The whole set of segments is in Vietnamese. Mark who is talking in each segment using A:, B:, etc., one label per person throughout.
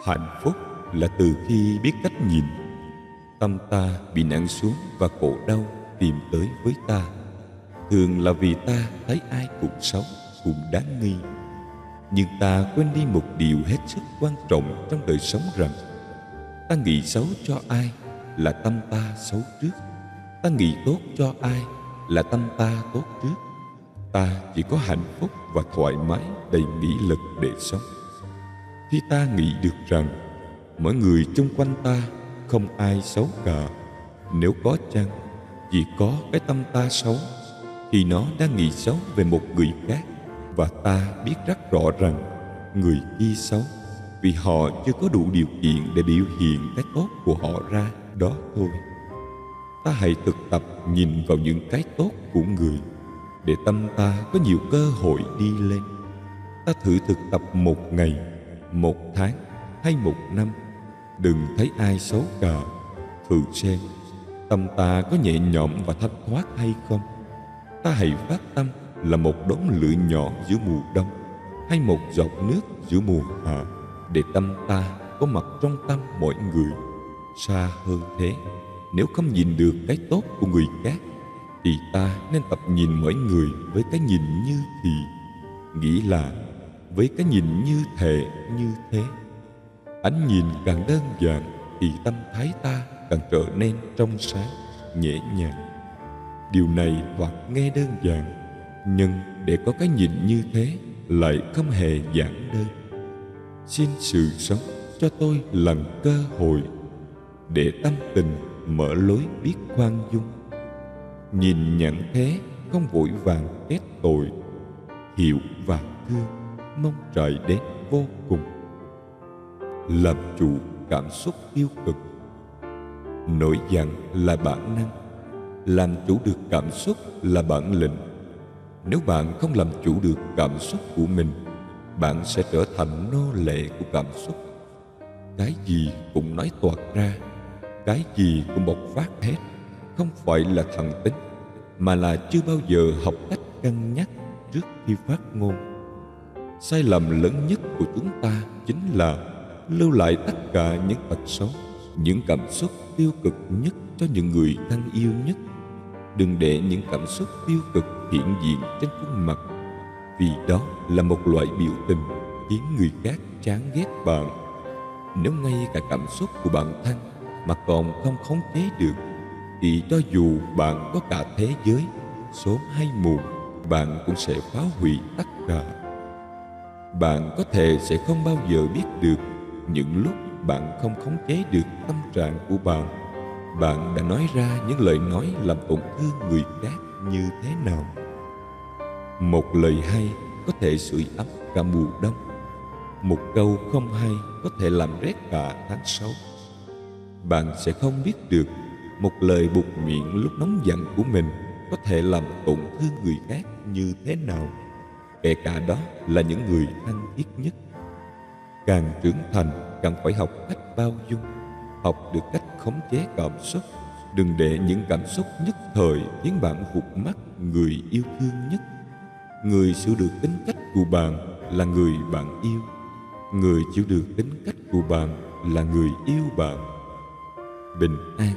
A: Hạnh phúc là từ khi biết cách nhìn. Tâm ta bị nặng xuống và khổ đau tìm tới với ta, thường là vì ta thấy ai cũng xấu, cũng đáng nghi. Nhưng ta quên đi một điều hết sức quan trọng trong đời sống rằng ta nghĩ xấu cho ai là tâm ta xấu trước, ta nghĩ tốt cho ai là tâm ta tốt trước. Ta chỉ có hạnh phúc và thoải mái đầy nghị lực để sống khi ta nghĩ được rằng mọi người chung quanh ta không ai xấu cả. Nếu có chăng chỉ có cái tâm ta xấu, thì nó đang nghĩ xấu về một người khác, và ta biết rất rõ rằng người kia xấu vì họ chưa có đủ điều kiện để biểu hiện cái tốt của họ ra đó thôi. Ta hãy thực tập nhìn vào những cái tốt của người để tâm ta có nhiều cơ hội đi lên. Ta thử thực tập một ngày, một tháng hay một năm, đừng thấy ai xấu cả. Thử xem tâm ta có nhẹ nhõm và thanh thoát hay không. Ta hãy phát tâm là một đốm lửa nhỏ giữa mùa đông, hay một giọt nước giữa mùa hạ, để tâm ta có mặt trong tâm mọi người. Xa hơn thế, nếu không nhìn được cái tốt của người khác, thì ta nên tập nhìn mọi người với cái nhìn như thì, nghĩa là với cái nhìn như thể như thế. Ánh nhìn càng đơn giản thì tâm thái ta càng trở nên trong sáng, nhẹ nhàng. Điều này thoạt nghe đơn giản, nhưng để có cái nhìn như thế lại không hề giản đơn. Xin sự sống cho tôi lần cơ hội để tâm tình mở lối biết khoan dung. Nhìn nhận thế không vội vàng kết tội, hiểu và thương mong trời đến vô cùng. Làm chủ cảm xúc tiêu cực. Nổi giận là bản năng, làm chủ được cảm xúc là bản lĩnh. Nếu bạn không làm chủ được cảm xúc của mình, bạn sẽ trở thành nô lệ của cảm xúc. Cái gì cũng nói toạc ra, cái gì cũng bộc phát hết, không phải là thần tính, mà là chưa bao giờ học cách cân nhắc trước khi phát ngôn. Sai lầm lớn nhất của chúng ta chính là lưu lại tất cả những tật xấu, những cảm xúc tiêu cực nhất cho những người thân yêu nhất. Đừng để những cảm xúc tiêu cực hiện diện trên khuôn mặt, vì đó là một loại biểu tình khiến người khác chán ghét bạn. Nếu ngay cả cảm xúc của bản thân mà còn không khống chế được, thì cho dù bạn có cả thế giới, sớm hay muộn, bạn cũng sẽ phá hủy tất cả. Bạn có thể sẽ không bao giờ biết được những lúc bạn không khống chế được tâm trạng của bạn, bạn đã nói ra những lời nói làm tổn thương người khác như thế nào. Một lời hay có thể sưởi ấm cả mùa đông, một câu không hay có thể làm rét cả tháng 6. Bạn sẽ không biết được một lời buột miệng lúc nóng giận của mình có thể làm tổn thương người khác như thế nào, kể cả đó là những người thân thiết nhất. Càng trưởng thành, càng phải học cách bao dung, học được cách khống chế cảm xúc. Đừng để những cảm xúc nhất thời khiến bạn vụt mất người yêu thương nhất. Người sửa được tính cách của bạn là người bạn yêu. Người chịu được tính cách của bạn là người yêu bạn. Bình an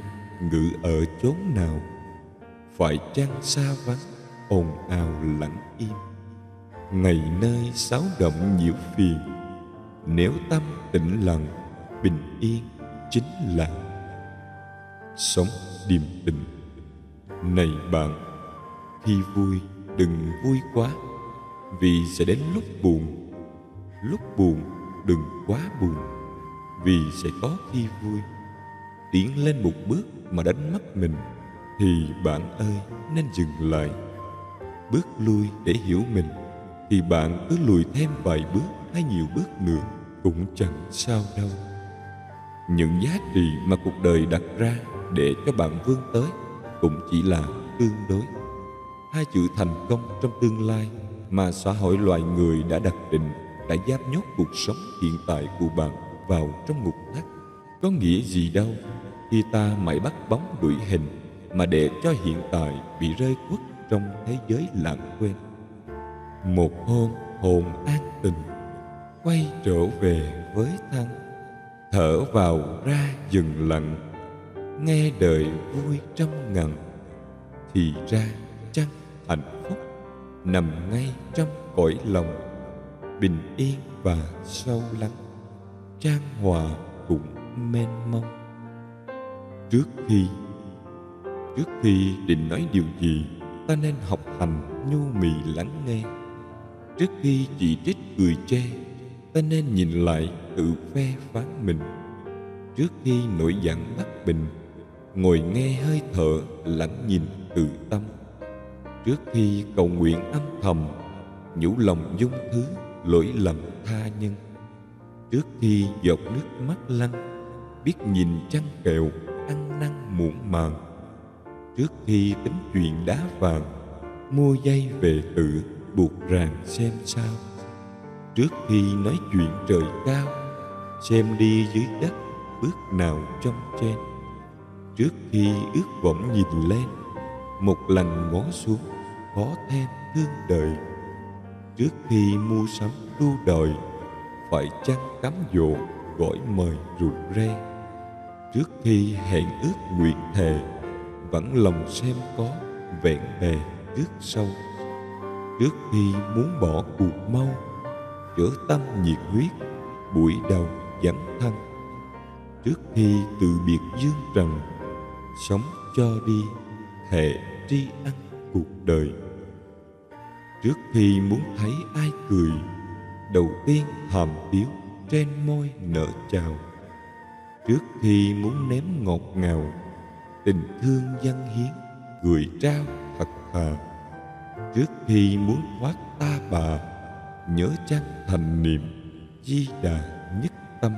A: ngự ở chốn nào? Phải chăng xa vắng, ồn ào lặng im, ngày nơi xáo động nhiễu phiền? Nếu tâm tĩnh lặng, bình yên chính là sống điềm tĩnh. Này bạn, khi vui đừng vui quá, vì sẽ đến lúc buồn. Lúc buồn đừng quá buồn, vì sẽ có khi vui. Tiến lên một bước mà đánh mất mình, thì bạn ơi nên dừng lại. Bước lui để hiểu mình, thì bạn cứ lùi thêm vài bước hay nhiều bước nữa cũng chẳng sao đâu. Những giá trị mà cuộc đời đặt ra để cho bạn vươn tới cũng chỉ là tương đối. Hai chữ thành công trong tương lai mà xã hội loài người đã đặt định đã giam nhốt cuộc sống hiện tại của bạn vào trong ngục thắt. Có nghĩa gì đâu khi ta mãi bắt bóng đuổi hình, mà để cho hiện tại bị rơi khuất trong thế giới lãng quên. Một hôm hồn an tình quay trở về với thân, thở vào ra dừng lặng, nghe đời vui trong ngần. Thì ra chăng hạnh phúc nằm ngay trong cõi lòng, bình yên và sâu lắng, chan hòa cũng mênh mông. Trước khi định nói điều gì, ta nên học hành nhu mì lắng nghe. Trước khi chỉ trích cười chê, ta nên nhìn lại tự phê phán mình. Trước khi nổi giận bất bình, ngồi nghe hơi thở lắng nhìn từ tâm. Trước khi cầu nguyện âm thầm, nhủ lòng dung thứ lỗi lầm tha nhân. Trước khi giọt nước mắt lăn, biết nhìn trăng kẹo ăn năn muộn màng. Trước khi tính chuyện đá vàng, mua dây về tự buộc ràng xem sao. Trước khi nói chuyện trời cao, xem đi dưới đất bước nào trong trên. Trước khi ước vọng nhìn lên, một lần ngó xuống có thêm thương đời. Trước khi mua sắm đua đòi, phải chăng cám dỗ gọi mời rượu rê. Trước khi hẹn ước nguyện thề, vẫn lòng xem có vẹn bề trước sau. Trước khi muốn bỏ cuộc mau, chở tâm nhiệt huyết buổi đầu dấn thân. Trước khi từ biệt dương trần, sống cho đi thệ tri ân cuộc đời. Trước khi muốn thấy ai cười, đầu tiên hàm tiếu trên môi nở chào. Trước khi muốn nếm ngọt ngào, tình thương dâng hiến gửi trao thật thà. Trước khi muốn thoát ta bà, nhớ chăng thành niệm Di Đà nhất tâm.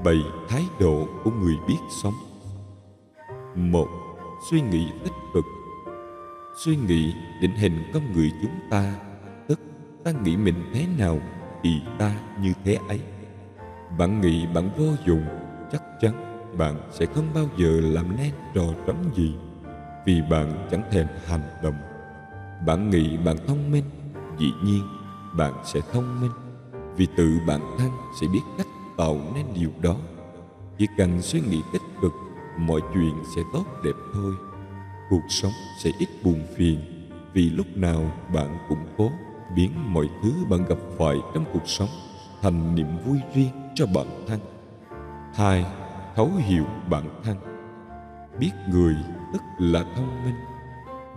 A: 7 thái độ của người biết sống. 1. Suy nghĩ tích cực. Suy nghĩ định hình con người chúng ta, tức ta nghĩ mình thế nào thì ta như thế ấy. Bạn nghĩ bạn vô dụng, chắc chắn bạn sẽ không bao giờ làm nên trò trống gì, vì bạn chẳng thèm hành động. Bạn nghĩ bạn thông minh, dĩ nhiên bạn sẽ thông minh, vì tự bản thân sẽ biết cách tạo nên điều đó. Chỉ cần suy nghĩ tích cực, mọi chuyện sẽ tốt đẹp thôi. Cuộc sống sẽ ít buồn phiền, vì lúc nào bạn cũng cố biến mọi thứ bạn gặp phải trong cuộc sống thành niềm vui riêng cho bản thân. 2. Thấu hiểu bản thân. Biết người tức là thông minh,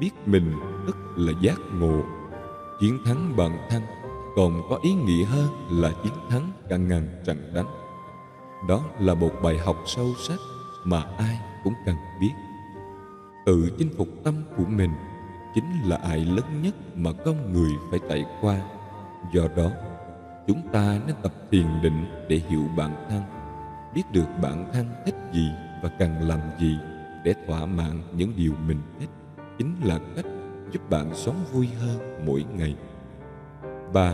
A: biết mình tức là giác ngộ. Chiến thắng bản thân còn có ý nghĩa hơn là chiến thắng cả ngàn trận đánh. Đó là một bài học sâu sắc mà ai cũng cần biết. Tự chinh phục tâm của mình chính là ải lớn nhất mà con người phải trải qua. Do đó, chúng ta nên tập thiền định để hiểu bản thân, biết được bản thân thích gì và cần làm gì để thỏa mãn những điều mình thích, chính là cách giúp bạn sống vui hơn mỗi ngày. 3.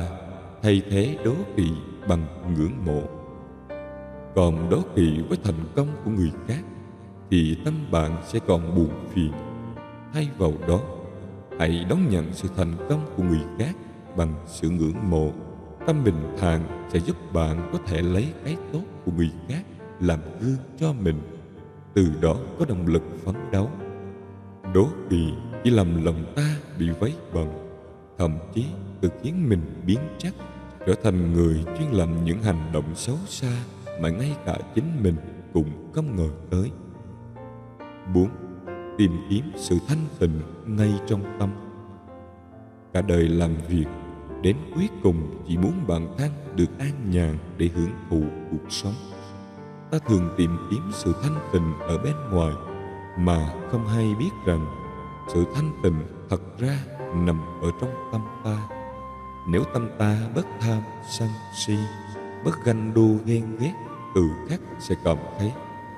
A: Thay thế đố kỵ bằng ngưỡng mộ. Còn đố kỵ với thành công của người khác thì tâm bạn sẽ còn buồn phiền. Thay vào đó, hãy đón nhận sự thành công của người khác bằng sự ngưỡng mộ. Tâm bình thản sẽ giúp bạn có thể lấy cái tốt của người khác làm gương cho mình, từ đó có động lực phấn đấu. Đố kỵ chỉ làm lòng ta bị vấy bận, thậm chí tự khiến mình biến chất, trở thành người chuyên làm những hành động xấu xa mà ngay cả chính mình cũng không ngờ tới. 4. Tìm kiếm sự thanh tịnh ngay trong tâm. Cả đời làm việc, đến cuối cùng chỉ muốn bản thân được an nhàn để hưởng thụ cuộc sống. Ta thường tìm kiếm sự thanh tịnh ở bên ngoài mà không hay biết rằng sự thanh tịnh thật ra nằm ở trong tâm ta. Nếu tâm ta bất tham sân si, bất ganh đua ghen ghét, tự khắc sẽ cảm thấy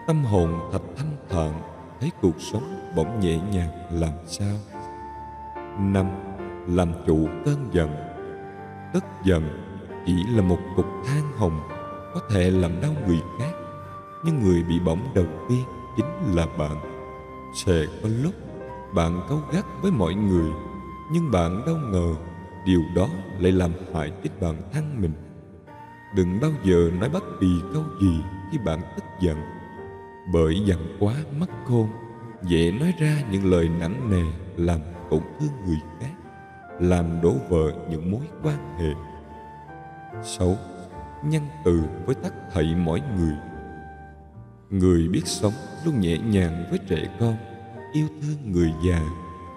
A: tâm hồn thật thanh thản, thấy cuộc sống bỗng nhẹ nhàng làm sao. 5. Làm chủ cơn giận. Tức giận chỉ là một cục than hồng có thể làm đau người khác, nhưng người bị bỏng đầu tiên chính là bạn. Sẽ có lúc bạn cáu gắt với mọi người, nhưng bạn đâu ngờ điều đó lại làm hại chính bản thân mình. Đừng bao giờ nói bất kỳ câu gì khi bạn tức giận, bởi giận quá mất khôn, dễ nói ra những lời nặng nề làm tổn thương người khác, làm đổ vỡ những mối quan hệ. 6. Nhân từ với tất thảy mọi người. Người biết sống luôn nhẹ nhàng với trẻ con, yêu thương người già,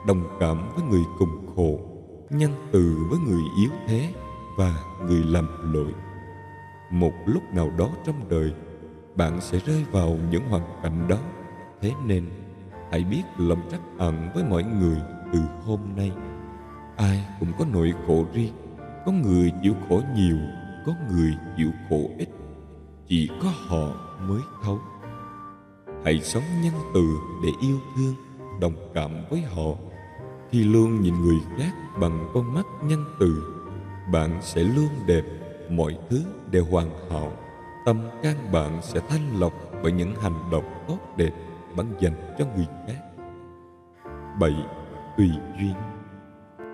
A: đồng cảm với người cùng khổ, nhân từ với người yếu thế và người lầm lỗi. Một lúc nào đó trong đời, bạn sẽ rơi vào những hoàn cảnh đó. Thế nên, hãy biết lòng trắc ẩn với mọi người từ hôm nay. Ai cũng có nỗi khổ riêng, có người chịu khổ nhiều, có người chịu khổ ít. Chỉ có họ mới thấu. Hãy sống nhân từ để yêu thương, đồng cảm với họ. Khi luôn nhìn người khác bằng con mắt nhân từ, bạn sẽ luôn đẹp, mọi thứ đều hoàn hảo. Tâm can bạn sẽ thanh lọc bởi những hành động tốt đẹp bạn dành cho người khác. 7. Tùy duyên.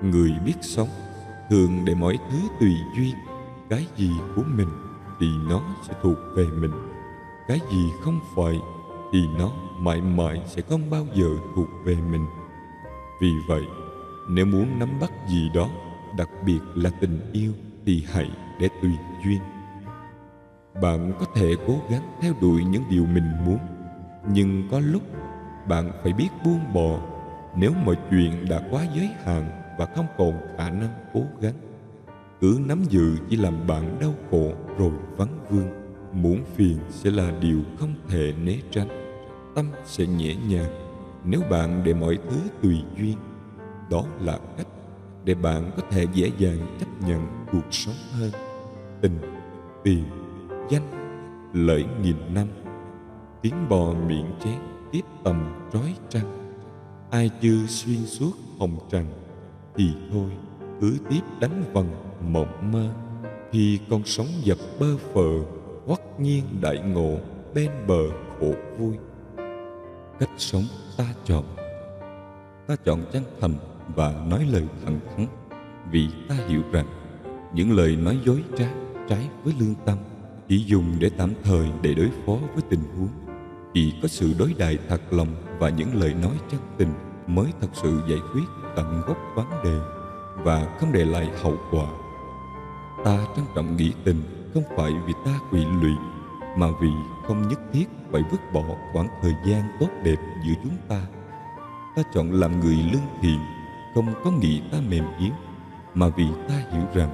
A: Người biết sống thường để mọi thứ tùy duyên. Cái gì của mình thì nó sẽ thuộc về mình, cái gì không phải thì nó mãi mãi sẽ không bao giờ thuộc về mình. Vì vậy, nếu muốn nắm bắt gì đó, đặc biệt là tình yêu, thì hãy để tùy duyên. Bạn có thể cố gắng theo đuổi những điều mình muốn, nhưng có lúc bạn phải biết buông bỏ nếu mọi chuyện đã quá giới hạn và không còn khả năng cố gắng. Cứ nắm giữ chỉ làm bạn đau khổ rồi vắng vương. Muộn phiền sẽ là điều không thể né tránh. Tâm sẽ nhẹ nhàng nếu bạn để mọi thứ tùy duyên. Đó là cách để bạn có thể dễ dàng chấp nhận cuộc sống hơn. Tình, tiền, danh, lợi nghìn năm, tiếng bò miệng chén tiếp tầm trói trăng. Ai chưa xuyên suốt hồng trần thì thôi cứ tiếp đánh vần mộng mơ. Khi con sống dập bơ phờ, hoắc nhiên đại ngộ, bên bờ khổ vui. Cách sống ta chọn. Ta chọn chân thành và nói lời thẳng thắn, vì ta hiểu rằng những lời nói dối trá, trái với lương tâm chỉ dùng để tạm thời để đối phó với tình huống. Chỉ có sự đối đãi thật lòng và những lời nói chân tình mới thật sự giải quyết tận gốc vấn đề và không để lại hậu quả. Ta trân trọng nghĩa tình không phải vì ta quỵ lụy, mà vì không nhất thiết phải vứt bỏ khoảng thời gian tốt đẹp giữa chúng ta. Ta chọn làm người lương thiện không có nghĩ ta mềm yếu, mà vì ta hiểu rằng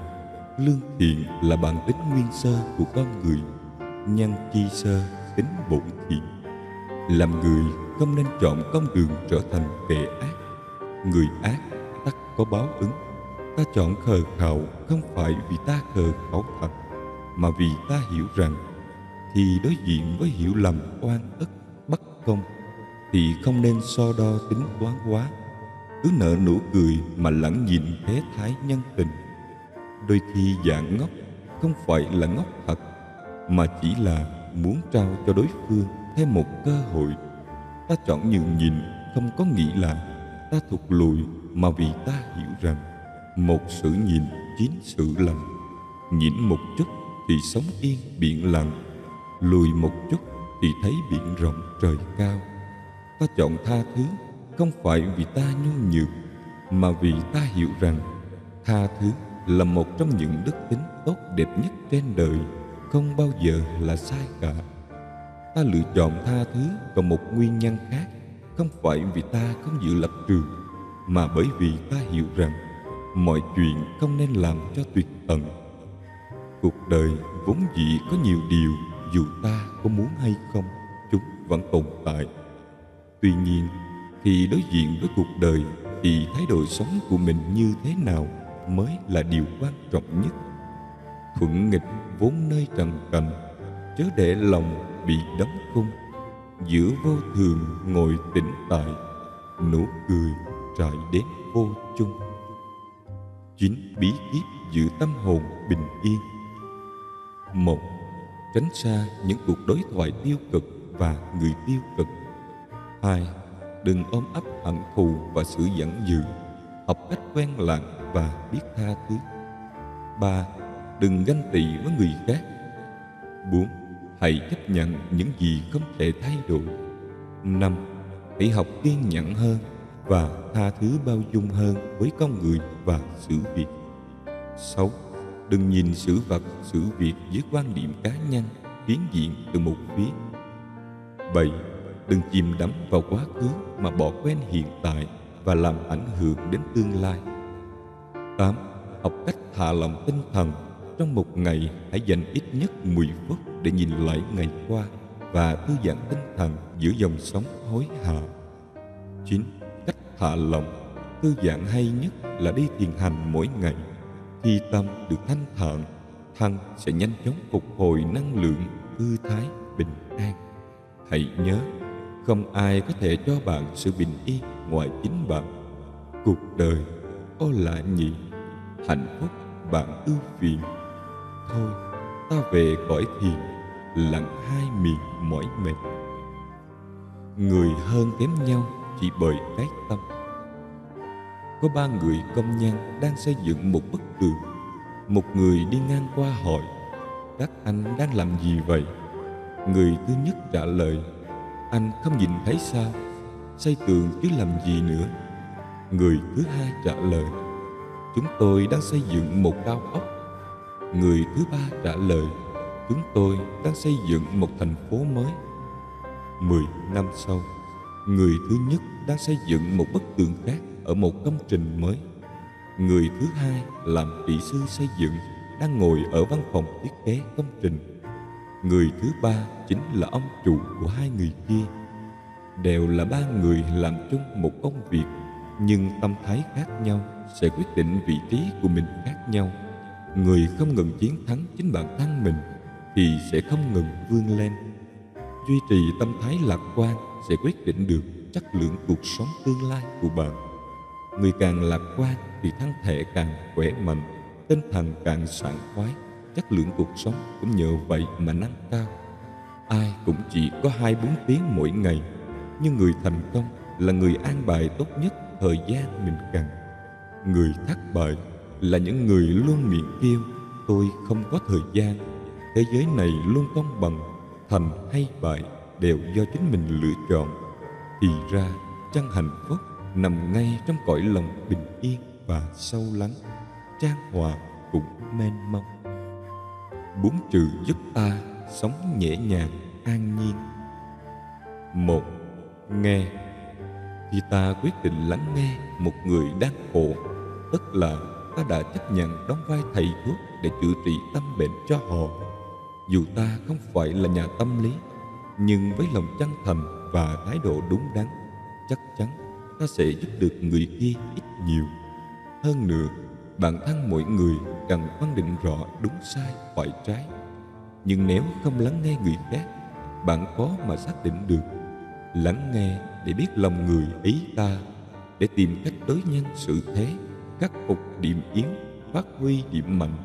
A: lương thiện là bản tính nguyên sơ của con người, nhân chi sơ tính bổn thiện. Làm người không nên chọn con đường trở thành kẻ ác. Người ác tất có báo ứng. Ta chọn khờ khạo không phải vì ta khờ khảo thật, mà vì ta hiểu rằng khi đối diện với hiểu lầm, oan ức, bất công thì không nên so đo tính toán quá. Cứ nở nụ cười mà lẳng nhịn thế thái nhân tình. Đôi khi dạng ngốc không phải là ngốc thật, mà chỉ là muốn trao cho đối phương thêm một cơ hội. Ta chọn nhường nhịn không có nghĩa là ta thụt lùi, mà vì ta hiểu rằng một sự nhịn chín sự lành. Nhịn một chút thì sống yên biển lặng, lùi một chút thì thấy biển rộng trời cao. Ta chọn tha thứ không phải vì ta nhu nhược, mà vì ta hiểu rằng tha thứ là một trong những đức tính tốt đẹp nhất trên đời, không bao giờ là sai cả. Ta lựa chọn tha thứ còn một nguyên nhân khác, không phải vì ta không giữ lập trường, mà bởi vì ta hiểu rằng mọi chuyện không nên làm cho tuyệt tận. Cuộc đời vốn dĩ có nhiều điều, dù ta có muốn hay không, chúng vẫn tồn tại. Tuy nhiên, khi đối diện với cuộc đời thì thái độ sống của mình như thế nào mới là điều quan trọng nhất. Thuận nghịch vốn nơi trần cảnh, chớ để lòng bị đóng khung. Giữa vô thường ngồi tĩnh tại, nụ cười trải đến vô chung. 9 bí kíp giữ tâm hồn bình yên. 1. Tránh xa những cuộc đối thoại tiêu cực và người tiêu cực. 2. Đừng ôm ấp hận thù và sự giận dữ. Học cách quen lặng và biết tha thứ. 3. Đừng ganh tị với người khác 4. Hãy chấp nhận những gì không thể thay đổi. 5. Hãy học kiên nhẫn hơn và tha thứ bao dung hơn với con người và sự việc. 6. Đừng nhìn sự vật, sự việc với quan điểm cá nhân, phiến diện từ một phía. 7. Đừng chìm đắm vào quá khứ mà bỏ quên hiện tại và làm ảnh hưởng đến tương lai. 8. Học cách thả lỏng tinh thần. Trong một ngày, hãy dành ít nhất 10 phút để nhìn lại ngày qua và thư giãn tinh thần giữa dòng sống hối hả. 9. Cách thả lỏng, thư giãn hay nhất là đi thiền hành mỗi ngày. Khi tâm được thanh thản, thân sẽ nhanh chóng phục hồi năng lượng, thư thái, bình an. Hãy nhớ, không ai có thể cho bạn sự bình yên ngoài chính bạn. Cuộc đời, ô lạ nhỉ, hạnh phúc bạn ưu phiền. Thôi, ta về cõi thiền, lặng hai miền mỏi mệt. Người hơn kém nhau chỉ bởi cái tâm. Có 3 người công nhân đang xây dựng một bức tường. Một người đi ngang qua hỏi: các anh đang làm gì vậy? Người thứ nhất trả lời: anh không nhìn thấy sao? Xây tường chứ làm gì nữa. Người thứ hai trả lời: chúng tôi đang xây dựng một cao ốc. Người thứ ba trả lời: chúng tôi đang xây dựng một thành phố mới. 10 năm sau, người thứ nhất đang xây dựng một bức tường khác ở một công trình mới. Người thứ hai làm kỹ sư xây dựng đang ngồi ở văn phòng thiết kế công trình. Người thứ ba chính là ông chủ của 2 người kia. Đều là 3 người làm chung một công việc, nhưng tâm thái khác nhau sẽ quyết định vị trí của mình khác nhau. Người không ngừng chiến thắng chính bản thân mình thì sẽ không ngừng vươn lên. Duy trì tâm thái lạc quan sẽ quyết định được chất lượng cuộc sống tương lai của bạn. Người càng lạc quan thì thân thể càng khỏe mạnh, tinh thần càng sảng khoái, chất lượng cuộc sống cũng nhờ vậy mà nâng cao. Ai cũng chỉ có 2-4 tiếng mỗi ngày, nhưng người thành công là người an bài tốt nhất thời gian mình cần. Người thất bại là những người luôn miệng kêu tôi không có thời gian. Thế giới này luôn công bằng, thành hay bại đều do chính mình lựa chọn. Thì ra chân hạnh phúc nằm ngay trong cõi lòng bình yên và sâu lắng, chan hòa cũng mênh mông. 4 chữ giúp ta sống nhẹ nhàng, an nhiên. 1. Nghe. Khi ta quyết định lắng nghe một người đang khổ, tức là ta đã chấp nhận đóng vai thầy thuốc để chữa trị tâm bệnh cho họ. Dù ta không phải là nhà tâm lý, nhưng với lòng chân thành và thái độ đúng đắn, chắc chắn ta sẽ giúp được người kia ít nhiều. Hơn nữa, bản thân mỗi người cần phân định rõ đúng sai phải trái. Nhưng nếu không lắng nghe người khác, bạn khó mà xác định được. Lắng nghe để biết lòng người ý ta, để tìm cách đối nhân xử thế, khắc phục điểm yếu, phát huy điểm mạnh,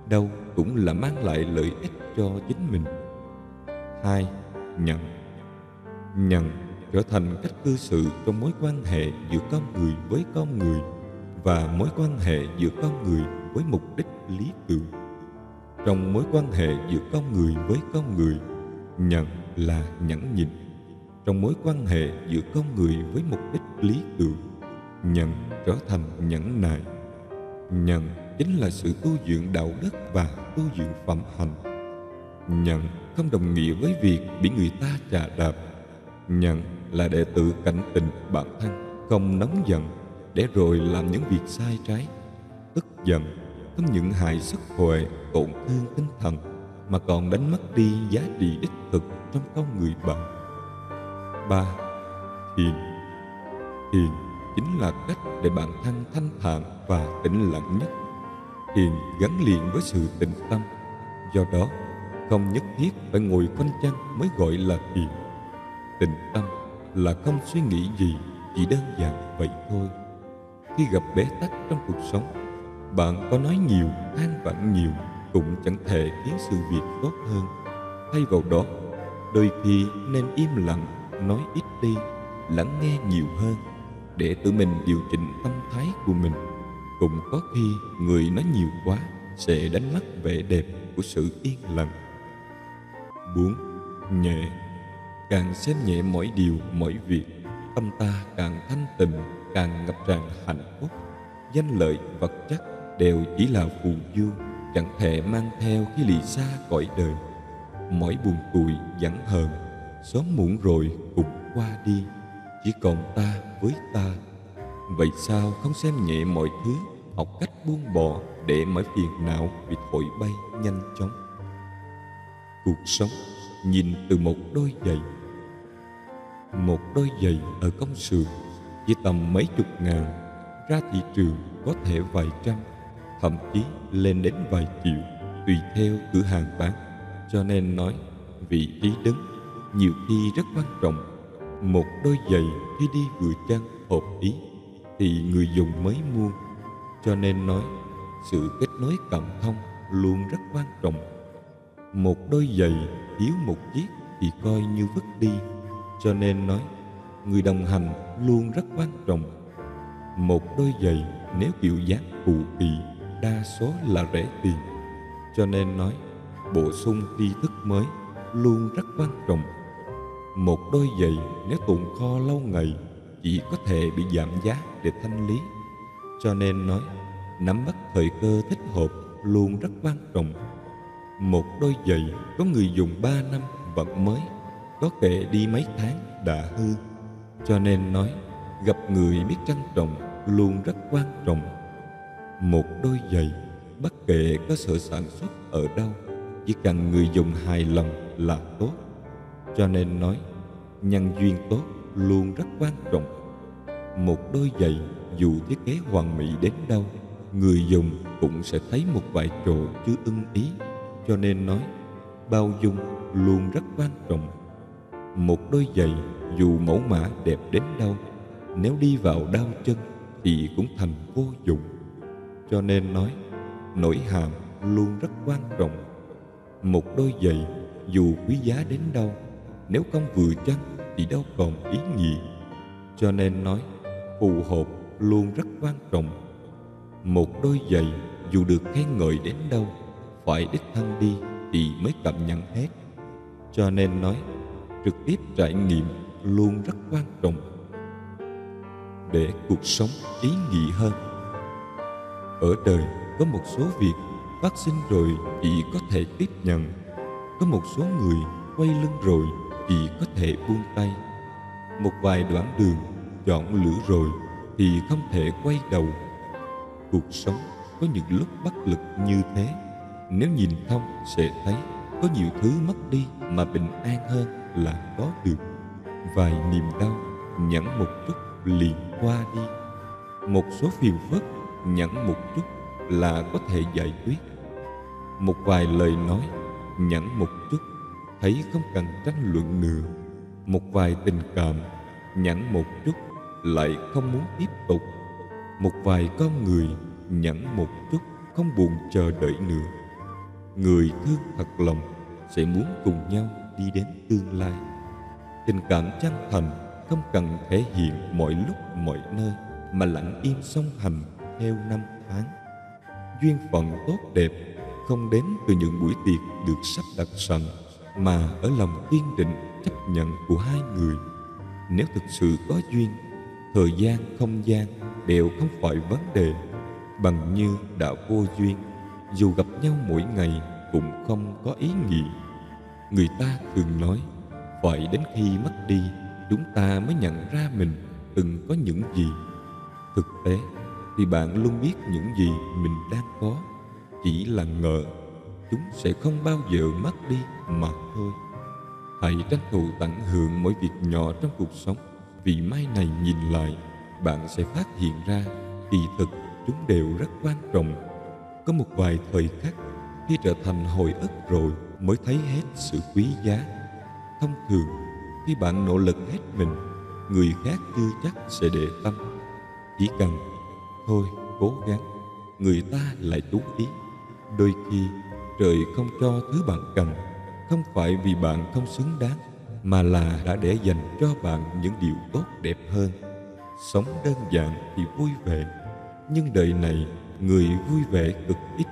A: đâu cũng là mang lại lợi ích cho chính mình. 2. Nhận. Nhận trở thành cách cư xử trong mối quan hệ giữa con người với con người và mối quan hệ giữa con người với mục đích lý tưởng. Trong mối quan hệ giữa con người với con người, nhận là nhẫn nhịn. Trong mối quan hệ giữa con người với mục đích lý tưởng, nhận trở thành nhẫn nại. Nhận chính là sự tu dưỡng đạo đức và tu dưỡng phẩm hạnh. Nhận không đồng nghĩa với việc bị người ta chà đạp. Nhận là để tự cảnh tỉnh bản thân, không nóng giận để rồi làm những việc sai trái. Tức giận không những hại sức khỏe, tổn thương tinh thần, mà còn đánh mất đi giá trị đích thực trong con người bạn. 3. Thiền. Thiền chính là cách để bản thân thanh thản và tĩnh lặng nhất. Thiền gắn liền với sự tĩnh tâm, do đó không nhất thiết phải ngồi khoanh chân mới gọi là thiền. Tĩnh tâm là không suy nghĩ gì, chỉ đơn giản vậy thôi. Khi gặp bế tắc trong cuộc sống, bạn có nói nhiều, than vãn nhiều cũng chẳng thể khiến sự việc tốt hơn. Thay vào đó, đôi khi nên im lặng, nói ít đi, lắng nghe nhiều hơn, để tự mình điều chỉnh tâm thái của mình. Cũng có khi người nói nhiều quá sẽ đánh mất vẻ đẹp của sự yên lặng. 4. Nhẹ. Càng xem nhẹ mọi điều, mọi việc, tâm ta càng thanh tịnh, càng ngập tràn hạnh phúc. Danh lợi, vật chất đều chỉ là phù du, chẳng thể mang theo khi lìa xa cõi đời. Mỗi buồn tủi giận hờn, sớm muộn rồi cũng qua đi, chỉ còn ta với ta. Vậy sao không xem nhẹ mọi thứ, học cách buông bỏ để mọi phiền não bị thổi bay nhanh chóng. Cuộc sống nhìn từ một đôi giày. Một đôi giày ở công xưởng chỉ tầm mấy chục ngàn, ra thị trường có thể vài trăm, thậm chí lên đến vài triệu, tùy theo cửa hàng bán. Cho nên nói, vị trí đứng nhiều khi rất quan trọng. Một đôi giày khi đi vừa chân hợp ý thì người dùng mới mua. Cho nên nói, sự kết nối cảm thông luôn rất quan trọng. Một đôi giày thiếu một chiếc thì coi như vứt đi. Cho nên nói, người đồng hành luôn rất quan trọng. Một đôi giày nếu kiểu dáng cũ kỹ, đa số là rẻ tiền. Cho nên nói, bổ sung tri thức mới luôn rất quan trọng. Một đôi giày nếu tồn kho lâu ngày chỉ có thể bị giảm giá để thanh lý. Cho nên nói, nắm bắt thời cơ thích hợp luôn rất quan trọng. Một đôi giày có người dùng 3 năm vẫn mới, có kẻ đi mấy tháng đã hư. Cho nên nói, gặp người biết trân trọng luôn rất quan trọng. Một đôi giày, bất kể cơ sở sản xuất ở đâu, chỉ cần người dùng hài lòng là tốt. Cho nên nói, nhân duyên tốt luôn rất quan trọng. Một đôi giày dù thiết kế hoàn mỹ đến đâu, người dùng cũng sẽ thấy một vài chỗ chưa ưng ý. Cho nên nói, bao dung luôn rất quan trọng. Một đôi giày dù mẫu mã đẹp đến đâu, nếu đi vào đau chân thì cũng thành vô dụng. Cho nên nói, nội hàm luôn rất quan trọng. Một đôi giày dù quý giá đến đâu, nếu không vừa chân thì đâu còn ý nghĩa. Cho nên nói, phù hợp luôn rất quan trọng. Một đôi giày dù được khen ngợi đến đâu, phải đích thân đi thì mới cảm nhận hết. Cho nên nói, trực tiếp trải nghiệm luôn rất quan trọng. Để cuộc sống ý nghĩa hơn. Ở đời có một số việc phát sinh rồi chỉ có thể tiếp nhận. Có một số người quay lưng rồi chỉ có thể buông tay. Một vài đoạn đường chọn lựa rồi thì không thể quay đầu. Cuộc sống có những lúc bất lực như thế. Nếu nhìn thông sẽ thấy có nhiều thứ mất đi mà bình an hơn là có được. Vài niềm đau nhẫn một chút liền qua đi. Một số phiền phức nhẫn một chút là có thể giải quyết. Một vài lời nói nhẫn một chút thấy không cần tranh luận nữa. Một vài tình cảm nhẫn một chút lại không muốn tiếp tục. Một vài con người nhẫn một chút không buồn chờ đợi nữa. Người thương thật lòng sẽ muốn cùng nhau đi đến tương lai. Tình cảm chân thành không cần thể hiện mọi lúc mọi nơi, mà lặng im song hành theo năm tháng. Duyên phận tốt đẹp không đến từ những buổi tiệc được sắp đặt sẵn, mà ở lòng kiên định chấp nhận của hai người. Nếu thực sự có duyên, thời gian, không gian đều không phải vấn đề. Bằng như đã vô duyên, dù gặp nhau mỗi ngày cũng không có ý nghĩa. Người ta thường nói, phải đến khi mất đi, chúng ta mới nhận ra mình từng có những gì. Thực tế thì bạn luôn biết những gì mình đang có, chỉ là ngờ chúng sẽ không bao giờ mất đi mà thôi. Hãy tranh thủ tận hưởng mỗi việc nhỏ trong cuộc sống, vì mai này nhìn lại, bạn sẽ phát hiện ra kỳ thực chúng đều rất quan trọng. Có một vài thời khắc khi trở thành hồi ức rồi mới thấy hết sự quý giá. Thông thường khi bạn nỗ lực hết mình, người khác chưa chắc sẽ để tâm. Chỉ cần thôi cố gắng, người ta lại chú ý. Đôi khi trời không cho thứ bạn cần, không phải vì bạn không xứng đáng, mà là đã để dành cho bạn những điều tốt đẹp hơn. Sống đơn giản thì vui vẻ, nhưng đời này người vui vẻ cực ít,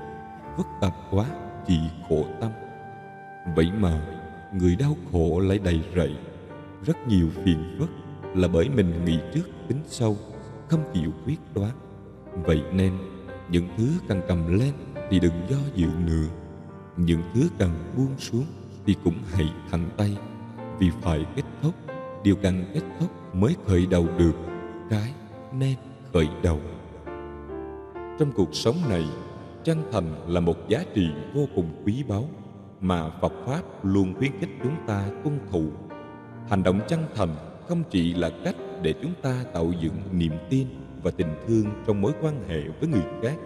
A: phức tạp quá chỉ khổ tâm. Vậy mà người đau khổ lại đầy rẫy. Rất nhiều phiền phức là bởi mình nghĩ trước tính sau, không chịu quyết đoán. Vậy nên những thứ cần cầm lên thì đừng do dự nữa, những thứ cần buông xuống thì cũng hãy thẳng tay, vì phải kết thúc, điều cần kết thúc mới khởi đầu được cái nên khởi đầu. Trong cuộc sống này, chân thành là một giá trị vô cùng quý báu mà Phật Pháp luôn khuyến khích chúng ta tuân thủ. Hành động chân thành không chỉ là cách để chúng ta tạo dựng niềm tin và tình thương trong mối quan hệ với người khác,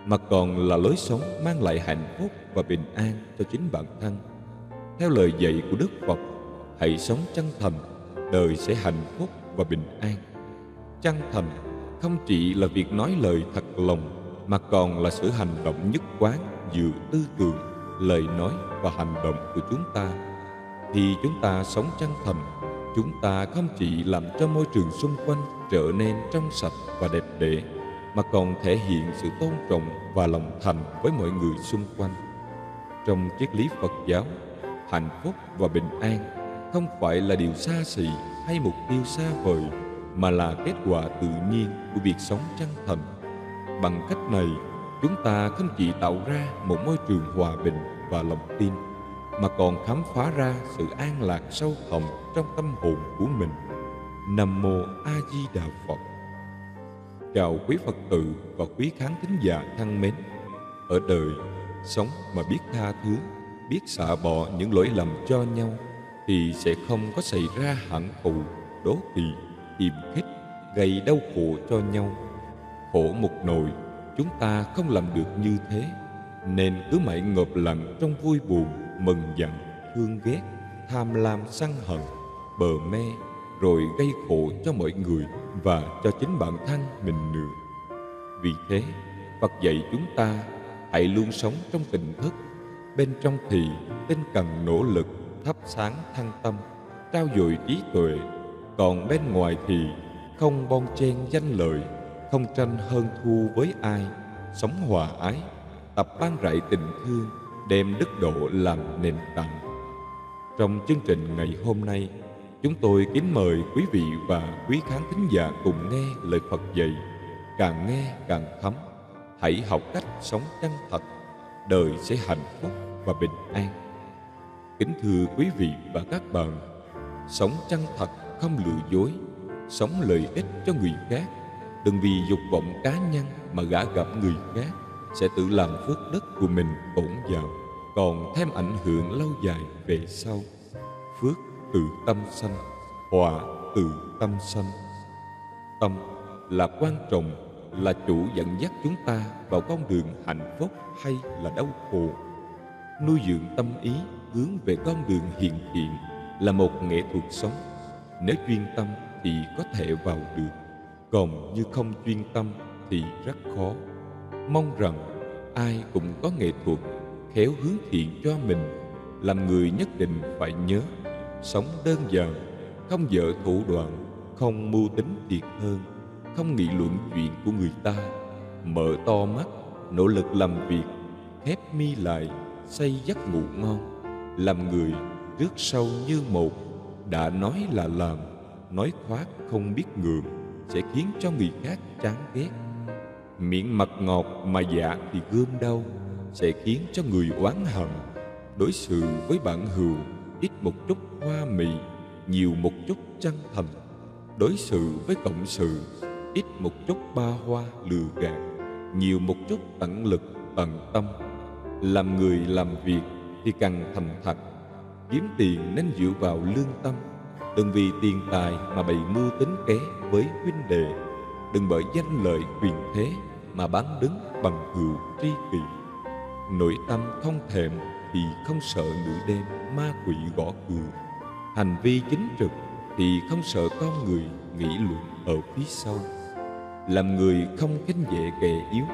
A: mà còn là lối sống mang lại hạnh phúc và bình an cho chính bản thân. Theo lời dạy của Đức Phật, hãy sống chân thành, đời sẽ hạnh phúc và bình an. Chân thành không chỉ là việc nói lời thật lòng, mà còn là sự hành động nhất quán giữa tư tưởng, lời nói và hành động của chúng ta. Khi chúng ta sống chân thành, chúng ta không chỉ làm cho môi trường xung quanh trở nên trong sạch và đẹp đẽ, mà còn thể hiện sự tôn trọng và lòng thành với mọi người xung quanh. Trong triết lý Phật giáo, hạnh phúc và bình an không phải là điều xa xỉ hay mục tiêu xa vời, mà là kết quả tự nhiên của việc sống chân thành. Bằng cách này, chúng ta không chỉ tạo ra một môi trường hòa bình và lòng tin, mà còn khám phá ra sự an lạc sâu thẳm trong tâm hồn của mình. Nam mô A Di Đà Phật. Chào quý Phật tử và quý khán thính giả thân mến. Ở đời, sống mà biết tha thứ, biết xả bỏ những lỗi lầm cho nhau, thì sẽ không có xảy ra hận thù, đố kỵ, hiềm khích, gây đau khổ cho nhau. Khổ một nỗi, chúng ta không làm được như thế, nên cứ mãi ngộp lặng trong vui buồn, mừng giận, thương ghét, tham lam sân hận, bờ mê, rồi gây khổ cho mọi người và cho chính bản thân mình nữa. Vì thế, Phật dạy chúng ta hãy luôn sống trong tỉnh thức. Bên trong thì tinh cần nỗ lực, thắp sáng thân tâm, trao dồi trí tuệ, còn bên ngoài thì không bon chen danh lợi, không tranh hơn thua với ai, sống hòa ái, tập ban rải tình thương, đem đức độ làm nền tảng. Trong chương trình ngày hôm nay, chúng tôi kính mời quý vị và quý khán thính giả cùng nghe lời Phật dạy, càng nghe càng thấm. Hãy học cách sống chân thật, đời sẽ hạnh phúc và bình an. Kính thưa quý vị và các bạn, sống chân thật, không lừa dối, sống lợi ích cho người khác. Đừng vì dục vọng cá nhân mà gả gặp người khác, sẽ tự làm phước đức của mình tổn dạo, còn thêm ảnh hưởng lâu dài về sau. Phước từ tâm sanh, hòa từ tâm sanh. Tâm là quan trọng, là chủ dẫn dắt chúng ta vào con đường hạnh phúc hay là đau khổ. Nuôi dưỡng tâm ý hướng về con đường hiền thiện là một nghệ thuật sống. Nếu chuyên tâm thì có thể vào được, còn như không chuyên tâm thì rất khó. Mong rằng ai cũng có nghệ thuật khéo hướng thiện cho mình. Làm người nhất định phải nhớ sống đơn giản, không dở thủ đoạn, không mưu tính thiệt hơn, không nghị luận chuyện của người ta, mở to mắt, nỗ lực làm việc, khép mi lại, xây giấc ngủ ngon. Làm người trước sau như một, đã nói là làm, nói khoác không biết ngượng, sẽ khiến cho người khác chán ghét. Miệng mật ngọt mà dạ thì gươm đau, sẽ khiến cho người oán hận. Đối xử với bạn hữu ít một chút hoa mị, nhiều một chút chân thành. Đối xử với cộng sự ít một chút ba hoa lừa gạt, nhiều một chút tận lực tận tâm. Làm người làm việc thì cần thành thật. Kiếm tiền nên dựa vào lương tâm. Đừng vì tiền tài mà bày mưu tính kế với huynh đệ. Đừng bởi danh lợi quyền thế mà bán đứng bằng hữu tri kỷ. Nội tâm không thèm thì không sợ nửa đêm ma quỷ gõ cửa. Hành vi chính trực thì không sợ con người nghị luận ở phía sau. Làm người không khinh dễ kẻ yếu,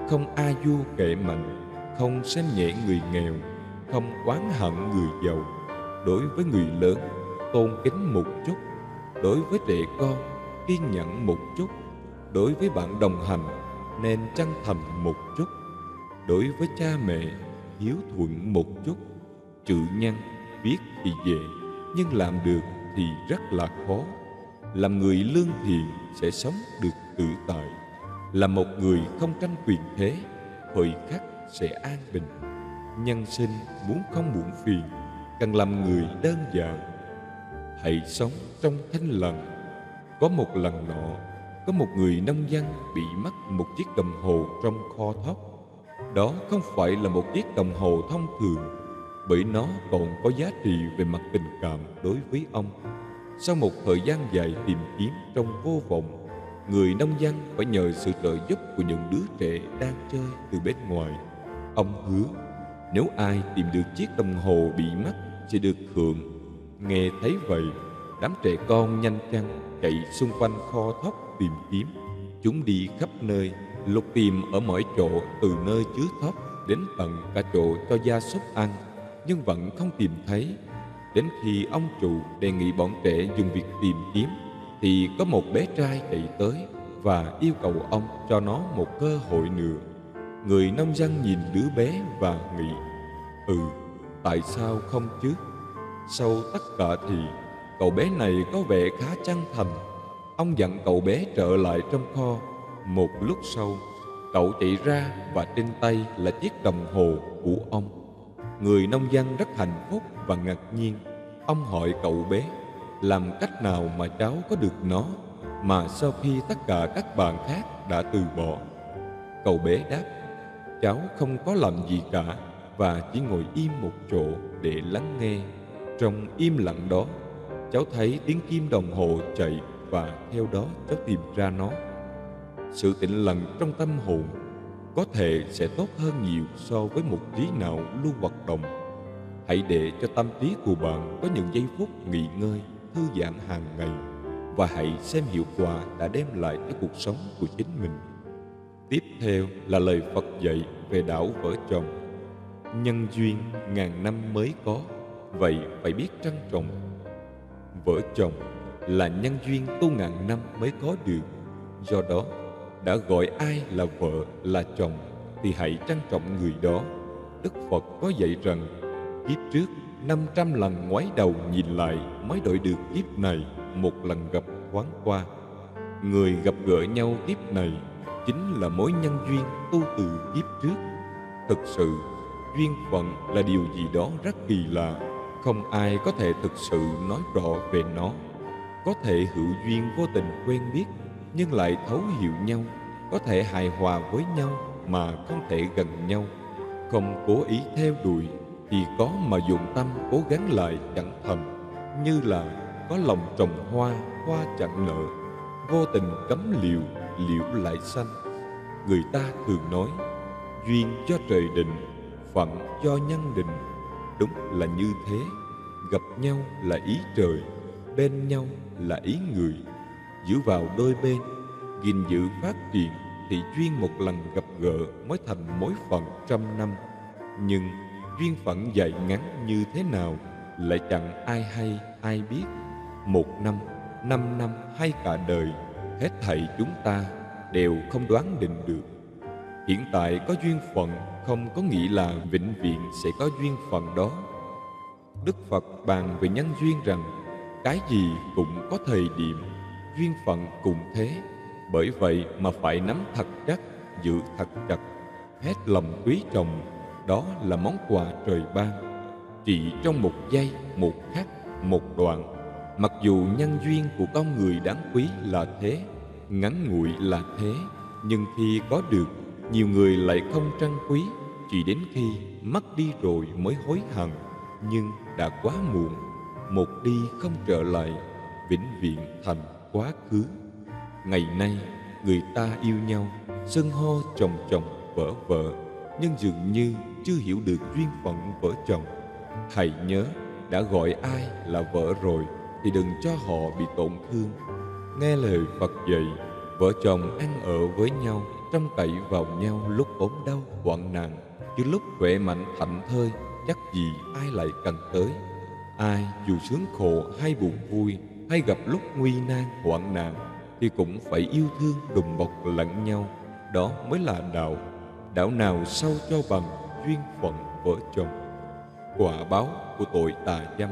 A: không a vua kẻ mạnh, không xem nhẹ người nghèo, không oán hận người giàu. Đối với người lớn, tôn kính một chút. Đối với trẻ con, kiên nhẫn một chút. Đối với bạn đồng hành, nên chân thành một chút. Đối với cha mẹ, hiếu thuận một chút. Trự nhân viết thì dễ, nhưng làm được thì rất là khó. Làm người lương thiện sẽ sống được tự tại. Là một người không tranh quyền thế, thời khắc sẽ an bình. Nhân sinh muốn không muộn phiền, cần làm người đơn giản. Hãy sống trong thanh lặng. Có một lần nọ, có một người nông dân bị mất một chiếc đồng hồ trong kho thóc. Đó không phải là một chiếc đồng hồ thông thường, bởi nó còn có giá trị về mặt tình cảm đối với ông. Sau một thời gian dài tìm kiếm trong vô vọng, người nông dân phải nhờ sự trợ giúp của những đứa trẻ đang chơi từ bên ngoài. Ông hứa nếu ai tìm được chiếc đồng hồ bị mất sẽ được hưởng. Nghe thấy vậy, đám trẻ con nhanh chóng chạy xung quanh kho thóc tìm kiếm. Chúng đi khắp nơi, lục tìm ở mọi chỗ, từ nơi chứa thóc đến tận cả chỗ cho gia súc ăn, nhưng vẫn không tìm thấy. Đến khi ông chủ đề nghị bọn trẻ dừng việc tìm kiếm, thì có một bé trai chạy tới và yêu cầu ông cho nó một cơ hội nữa. Người nông dân nhìn đứa bé và nghĩ, tại sao không chứ? Sau tất cả thì cậu bé này có vẻ khá chân thành. Ông dặn cậu bé trở lại trong kho. Một lúc sau, cậu chạy ra và trên tay là chiếc đồng hồ của ông. Người nông dân rất hạnh phúc và ngạc nhiên. Ông hỏi cậu bé, làm cách nào mà cháu có được nó, mà sau khi tất cả các bạn khác đã từ bỏ? Cậu bé đáp, cháu không có làm gì cả, và chỉ ngồi im một chỗ để lắng nghe. Trong im lặng đó, cháu thấy tiếng kim đồng hồ chạy, và theo đó cháu tìm ra nó. Sự tĩnh lặng trong tâm hồn có thể sẽ tốt hơn nhiều so với một trí não luôn hoạt động. Hãy để cho tâm trí của bạn có những giây phút nghỉ ngơi, thư giãn hàng ngày, và hãy xem hiệu quả đã đem lại cho cuộc sống của chính mình. Tiếp theo là lời Phật dạy về đạo vợ chồng. Nhân duyên ngàn năm mới có, vậy phải biết trân trọng. Vợ chồng là nhân duyên tu ngàn năm mới có được. Do đó, đã gọi ai là vợ, là chồng thì hãy trân trọng người đó. Đức Phật có dạy rằng, kiếp trước 500 lần ngoái đầu nhìn lại mới đổi được kiếp này một lần gặp thoáng qua. Người gặp gỡ nhau kiếp này chính là mối nhân duyên tu từ kiếp trước. Thực sự, duyên phận là điều gì đó rất kỳ lạ, không ai có thể thực sự nói rõ về nó. Có thể hữu duyên vô tình quen biết, nhưng lại thấu hiểu nhau, có thể hài hòa với nhau mà không thể gần nhau. Không cố ý theo đuổi, thì có mà dụng tâm cố gắng lại chẳng thành. Như là có lòng trồng hoa, hoa chẳng nở, vô tình cắm liễu, liễu lại xanh. Người ta thường nói, duyên do trời định, phận do nhân định. Đúng là như thế. Gặp nhau là ý trời, bên nhau là ý người. Giữ vào đôi bên, gìn giữ phát triển, thì duyên một lần gặp gỡ mới thành mối phận trăm năm. Nhưng duyên phận dài ngắn như thế nào lại chẳng ai hay ai biết. 1 năm, 5 năm hay cả đời, hết thảy chúng ta đều không đoán định được. Hiện tại có duyên phận không có nghĩa là vĩnh viễn sẽ có duyên phận đó. Đức Phật bàn về nhân duyên rằng, cái gì cũng có thời điểm, duyên phận cũng thế. Bởi vậy mà phải nắm thật chắc, giữ thật chặt, hết lòng quý trọng. Đó là món quà trời ban. Chỉ trong một giây, một khắc, một đoạn. Mặc dù nhân duyên của con người đáng quý là thế, ngắn ngủi là thế, nhưng khi có được, nhiều người lại không trân quý. Chỉ đến khi mất đi rồi mới hối hận, nhưng đã quá muộn. Một đi không trở lại, vĩnh viễn thành quá khứ. Ngày nay, người ta yêu nhau, xưng hô chồng chồng, vợ vợ, nhưng dường như chưa hiểu được duyên phận vợ chồng. Hãy nhớ, đã gọi ai là vợ rồi thì đừng cho họ bị tổn thương. Nghe lời Phật dạy, vợ chồng ăn ở với nhau, trông cậy vào nhau lúc ốm đau hoạn nạn, chứ lúc khỏe mạnh thảnh thơi, chắc gì ai lại cần tới. Ai dù sướng khổ hay buồn vui, hay gặp lúc nguy nan hoạn nạn, thì cũng phải yêu thương đùm bọc lẫn nhau. Đó mới là đạo. Đạo nào sâu cho bằng duyên phận vợ chồng. Quả báo của tội tà dâm.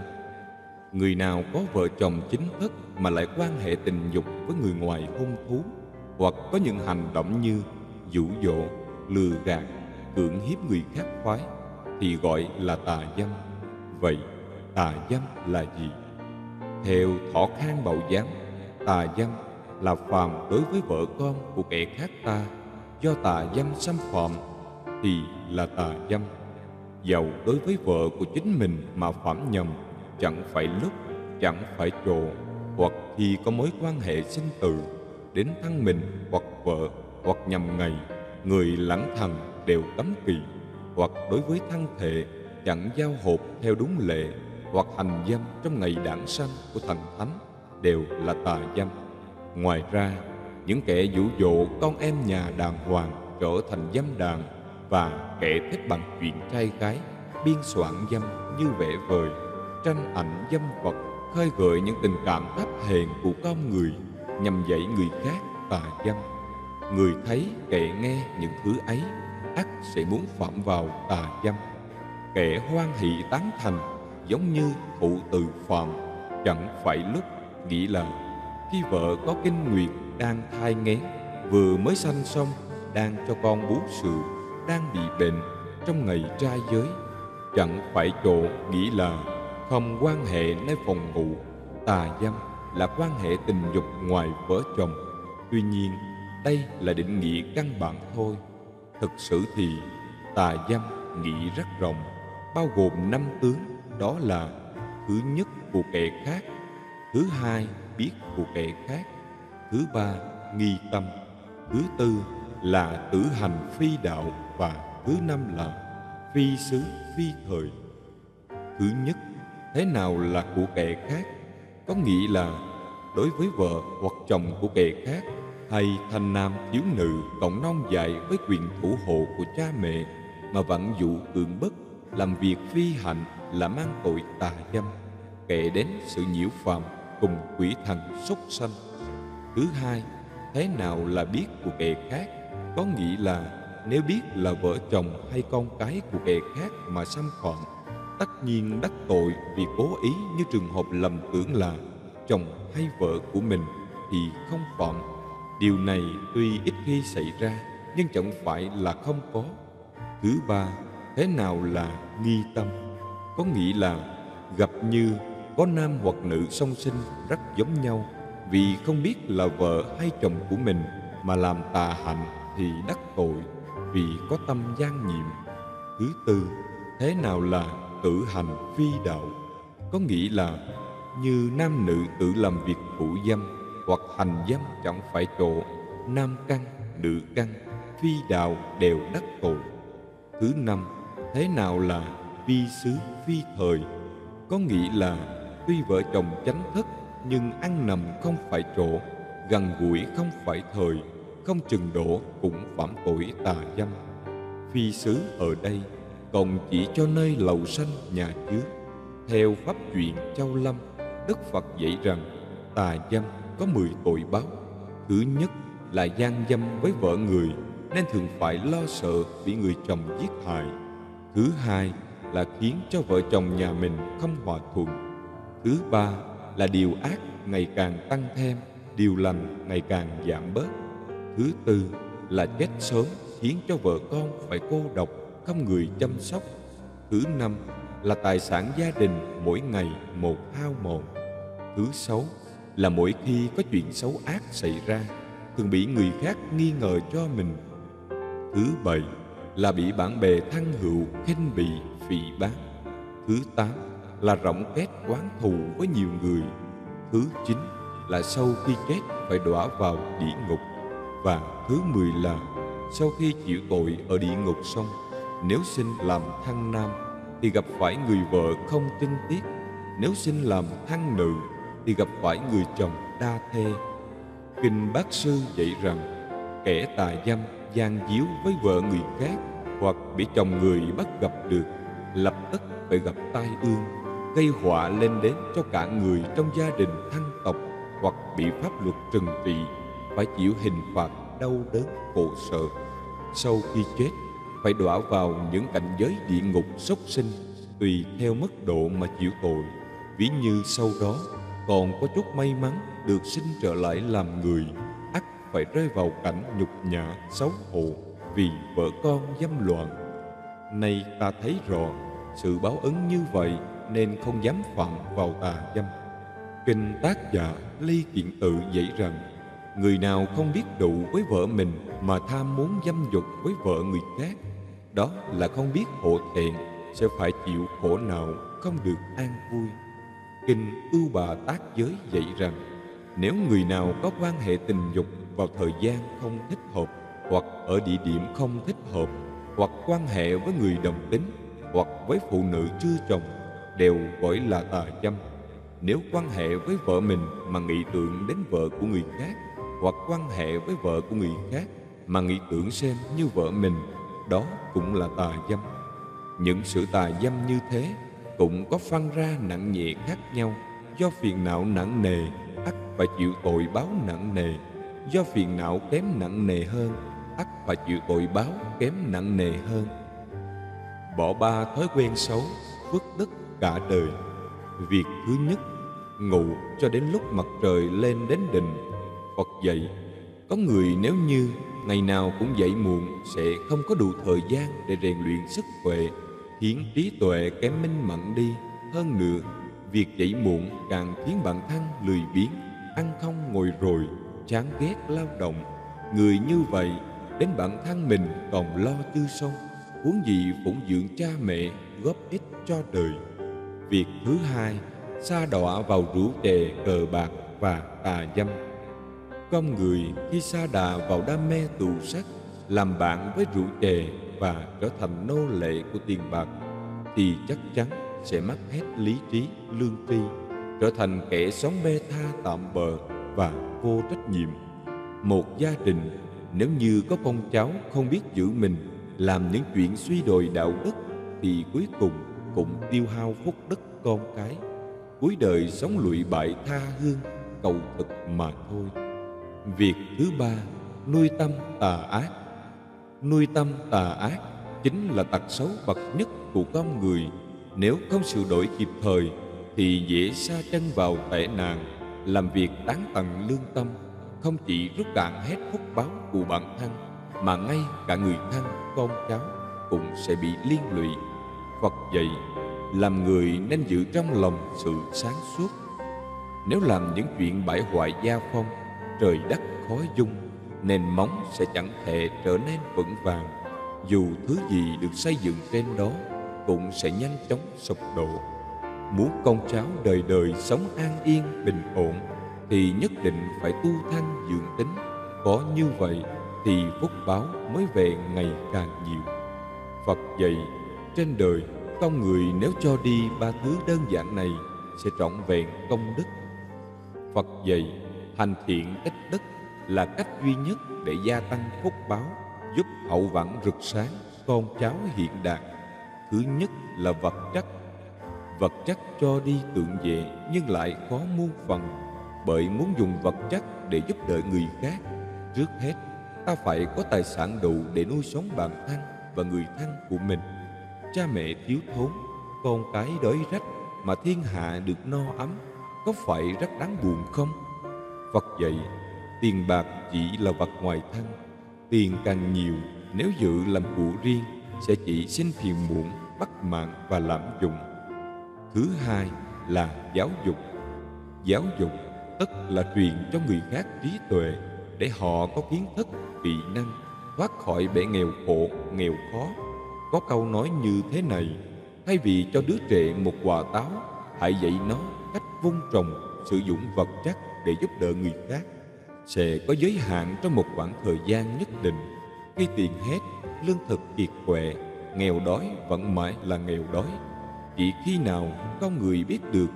A: Người nào có vợ chồng chính thức mà lại quan hệ tình dục với người ngoài hôn thú, hoặc có những hành động như dụ dỗ, lừa gạt, cưỡng hiếp người khác phái, thì gọi là tà dâm. Vậy tà dâm là gì? Theo Thọ Khang Bảo Giám, tà dâm là phạm đối với vợ con của kẻ khác ta, do tà dâm xâm phạm thì là tà dâm. Dầu đối với vợ của chính mình mà phạm nhầm, chẳng phải lúc, chẳng phải chỗ, hoặc khi có mối quan hệ sinh tử đến thân mình hoặc vợ, hoặc nhằm ngày, người lẳng thầm đều cấm kỵ, hoặc đối với thân thể chẳng giao hộp theo đúng lệ, hoặc hành dâm trong ngày đản sanh của thần thánh, đều là tà dâm. Ngoài ra, những kẻ dụ dỗ con em nhà đàng hoàng trở thành dâm đàn, và kẻ thích bằng chuyện trai gái biên soạn dâm như vẽ vời, tranh ảnh dâm vật, khơi gợi những tình cảm thấp hèn của con người nhằm dạy người khác tà dâm. Người thấy kẻ nghe những thứ ấy ắt sẽ muốn phạm vào tà dâm. Kẻ hoan hỷ tán thành giống như thụ từ phạm, chẳng phải lúc, nghĩ là khi vợ có kinh nguyệt, đang thai nghén, vừa mới sanh xong, đang cho con bú sữa, đang bị bệnh trong ngày trai giới, chẳng phải chỗ, nghĩ là không quan hệ nơi phòng ngủ. Tà dâm là quan hệ tình dục ngoài vợ chồng. Tuy nhiên, đây là định nghĩa căn bản thôi. Thực sự thì tà dâm nghĩ rất rộng, bao gồm 5 tướng, đó là: thứ nhất, của kẻ khác; thứ hai, biết của kẻ khác; thứ ba, nghi tâm; thứ tư là tử hành phi đạo; và thứ năm là phi xứ phi thời. Thứ nhất, thế nào là của kẻ khác? Có nghĩa là đối với vợ hoặc chồng của kẻ khác, hay thanh nam thiếu nữ còn non dại với quyền thủ hộ của cha mẹ mà vẫn dụ cưỡng bức, làm việc phi hạnh, là mang tội tà dâm, kể đến sự nhiễu phạm cùng quỷ thần súc sanh. Thứ hai, thế nào là biết của kẻ khác? Có nghĩa là nếu biết là vợ chồng hay con cái của kẻ khác mà xâm phạm, tất nhiên đắc tội vì cố ý, như trường hợp lầm tưởng là chồng hay vợ của mình thì không phạm. Điều này tuy ít khi xảy ra, nhưng chẳng phải là không có. Thứ ba, thế nào là nghi tâm? Có nghĩa là gặp như có nam hoặc nữ song sinh rất giống nhau, vì không biết là vợ hay chồng của mình mà làm tà hạnh thì đắc tội vì có tâm gian nhiệm. Thứ tư, thế nào là tử hành phi đạo? Có nghĩa là như nam nữ tự làm việc phụ dâm hoặc hành dâm chẳng phải chỗ, nam căn, nữ căn, phi đạo đều đắc tội. Thứ năm, thế nào là phi xứ phi thời? Có nghĩa là tuy vợ chồng chánh thức nhưng ăn nằm không phải chỗ, gần gũi không phải thời, không chừng độ cũng phạm tội tà dâm. Phi xứ ở đây còn chỉ cho nơi lầu sanh nhà trước. Theo pháp truyện Châu Lâm, Đức Phật dạy rằng tà dâm có 10 tội báo. Thứ nhất là gian dâm với vợ người, nên thường phải lo sợ bị người chồng giết hại. Thứ hai là khiến cho vợ chồng nhà mình không hòa thuận. Thứ ba là điều ác ngày càng tăng thêm, điều lành ngày càng giảm bớt. Thứ tư là chết sớm, khiến cho vợ con phải cô độc, không người chăm sóc. Thứ năm là tài sản gia đình mỗi ngày một hao mòn. Thứ sáu là mỗi khi có chuyện xấu ác xảy ra, thường bị người khác nghi ngờ cho mình. Thứ bảy là bị bạn bè thân hữu khinh bỉ, phỉ báng. Thứ tám là rộng kết oán thù với nhiều người. Thứ chín là sau khi chết phải đọa vào địa ngục. Và thứ 10 là sau khi chịu tội ở địa ngục xong, nếu sinh làm thân nam thì gặp phải người vợ không tinh tiết, nếu sinh làm thân nữ thì gặp phải người chồng đa thê. Kinh Bát Sư dạy rằng kẻ tà dâm gian díu với vợ người khác, hoặc bị chồng người bắt gặp được, lập tức phải gặp tai ương, gây họa lên đến cho cả người trong gia đình thân tộc, hoặc bị pháp luật trừng trị, phải chịu hình phạt đau đớn khổ sở. Sau khi chết phải đọa vào những cảnh giới địa ngục súc sinh, tùy theo mức độ mà chịu tội. Ví như sau đó còn có chút may mắn được sinh trở lại làm người, ắt phải rơi vào cảnh nhục nhã xấu hổ vì vợ con dâm loạn. Nay ta thấy rõ sự báo ứng như vậy nên không dám phạm vào tà dâm. Kinh Tác Giả Ly Kiện Tự dạy rằng, người nào không biết đủ với vợ mình mà tham muốn dâm dục với vợ người khác, đó là không biết hổ thẹn, sẽ phải chịu khổ nào, không được an vui. Kinh Ưu Bà Tác Giới dạy rằng, nếu người nào có quan hệ tình dục vào thời gian không thích hợp, hoặc ở địa điểm không thích hợp, hoặc quan hệ với người đồng tính, hoặc với phụ nữ chưa chồng, đều gọi là tà dâm. Nếu quan hệ với vợ mình mà nghĩ tưởng đến vợ của người khác, hoặc quan hệ với vợ của người khác mà nghĩ tưởng xem như vợ mình, đó cũng là tà dâm. Những sự tà dâm như thế cũng có phân ra nặng nhẹ khác nhau. Do phiền não nặng nề, ắt phải chịu tội báo nặng nề. Do phiền não kém nặng nề hơn, ắt phải chịu tội báo kém nặng nề hơn. Bỏ 3 thói quen xấu, phước đức cả đời. Việc thứ nhất, ngủ cho đến lúc mặt trời lên đến đỉnh. Phật dạy, có người nếu như ngày nào cũng dậy muộn sẽ không có đủ thời gian để rèn luyện sức khỏe, khiến trí tuệ kém minh mẫn đi. Hơn nữa, việc dậy muộn càng khiến bản thân lười biếng, ăn không ngồi rồi, chán ghét lao động. Người như vậy đến bản thân mình còn lo chưa xong, huống gì phụng dưỡng cha mẹ, góp ích cho đời. Việc thứ hai, sa đọa vào rượu chè, cờ bạc và tà dâm. Con người khi sa đà vào đam mê tù sắc, làm bạn với rượu chè và trở thành nô lệ của tiền bạc, thì chắc chắn sẽ mất hết lý trí, lương tri, trở thành kẻ sống bê tha tạm bợ và vô trách nhiệm. Một gia đình nếu như có con cháu không biết giữ mình, làm những chuyện suy đồi đạo đức, thì cuối cùng cũng tiêu hao phúc đức con cái, cuối đời sống lụy bại tha hương, cầu thực mà thôi. Việc thứ ba, nuôi tâm tà ác. Nuôi tâm tà ác chính là tật xấu bậc nhất của con người. Nếu không sửa đổi kịp thời thì dễ sa chân vào tệ nạn, làm việc tán tận lương tâm, không chỉ rút cạn hết phúc báo của bản thân, mà ngay cả người thân, con cháu cũng sẽ bị liên lụy. Phật dạy, làm người nên giữ trong lòng sự sáng suốt. Nếu làm những chuyện bại hoại gia phong, trời đất khó dung, nền móng sẽ chẳng thể trở nên vững vàng. Dù thứ gì được xây dựng trên đó cũng sẽ nhanh chóng sụp đổ. Muốn con cháu đời đời sống an yên, bình ổn, thì nhất định phải tu thanh dưỡng tính. Có như vậy thì phúc báo mới về ngày càng nhiều. Phật dạy, trên đời con người nếu cho đi 3 thứ đơn giản này sẽ trọn vẹn công đức. Phật dạy, hành thiện tích đức là cách duy nhất để gia tăng phúc báo, giúp hậu vận rực sáng, con cháu hiện đạt. Thứ nhất là vật chất. Vật chất cho đi tượng vệ nhưng lại khó muôn phần, bởi muốn dùng vật chất để giúp đỡ người khác, trước hết ta phải có tài sản đủ để nuôi sống bản thân và người thân của mình. Cha mẹ thiếu thốn, con cái đói rách mà thiên hạ được no ấm, có phải rất đáng buồn không? Phật dạy, tiền bạc chỉ là vật ngoài thân. Tiền càng nhiều, nếu dự làm của riêng sẽ chỉ sinh phiền muộn, bất mãn và lạm dụng. Thứ hai là giáo dục. Giáo dục tức là truyền cho người khác trí tuệ để họ có kiến thức, kỹ năng, thoát khỏi bể nghèo khổ, nghèo khó. Có câu nói như thế này: thay vì cho đứa trẻ một quả táo, hãy dạy nó cách vun trồng, sử dụng vật chất để giúp đỡ người khác. Sẽ có giới hạn trong một khoảng thời gian nhất định. Khi tiền hết, lương thực kiệt quệ, nghèo đói vẫn mãi là nghèo đói. Chỉ khi nào con người biết được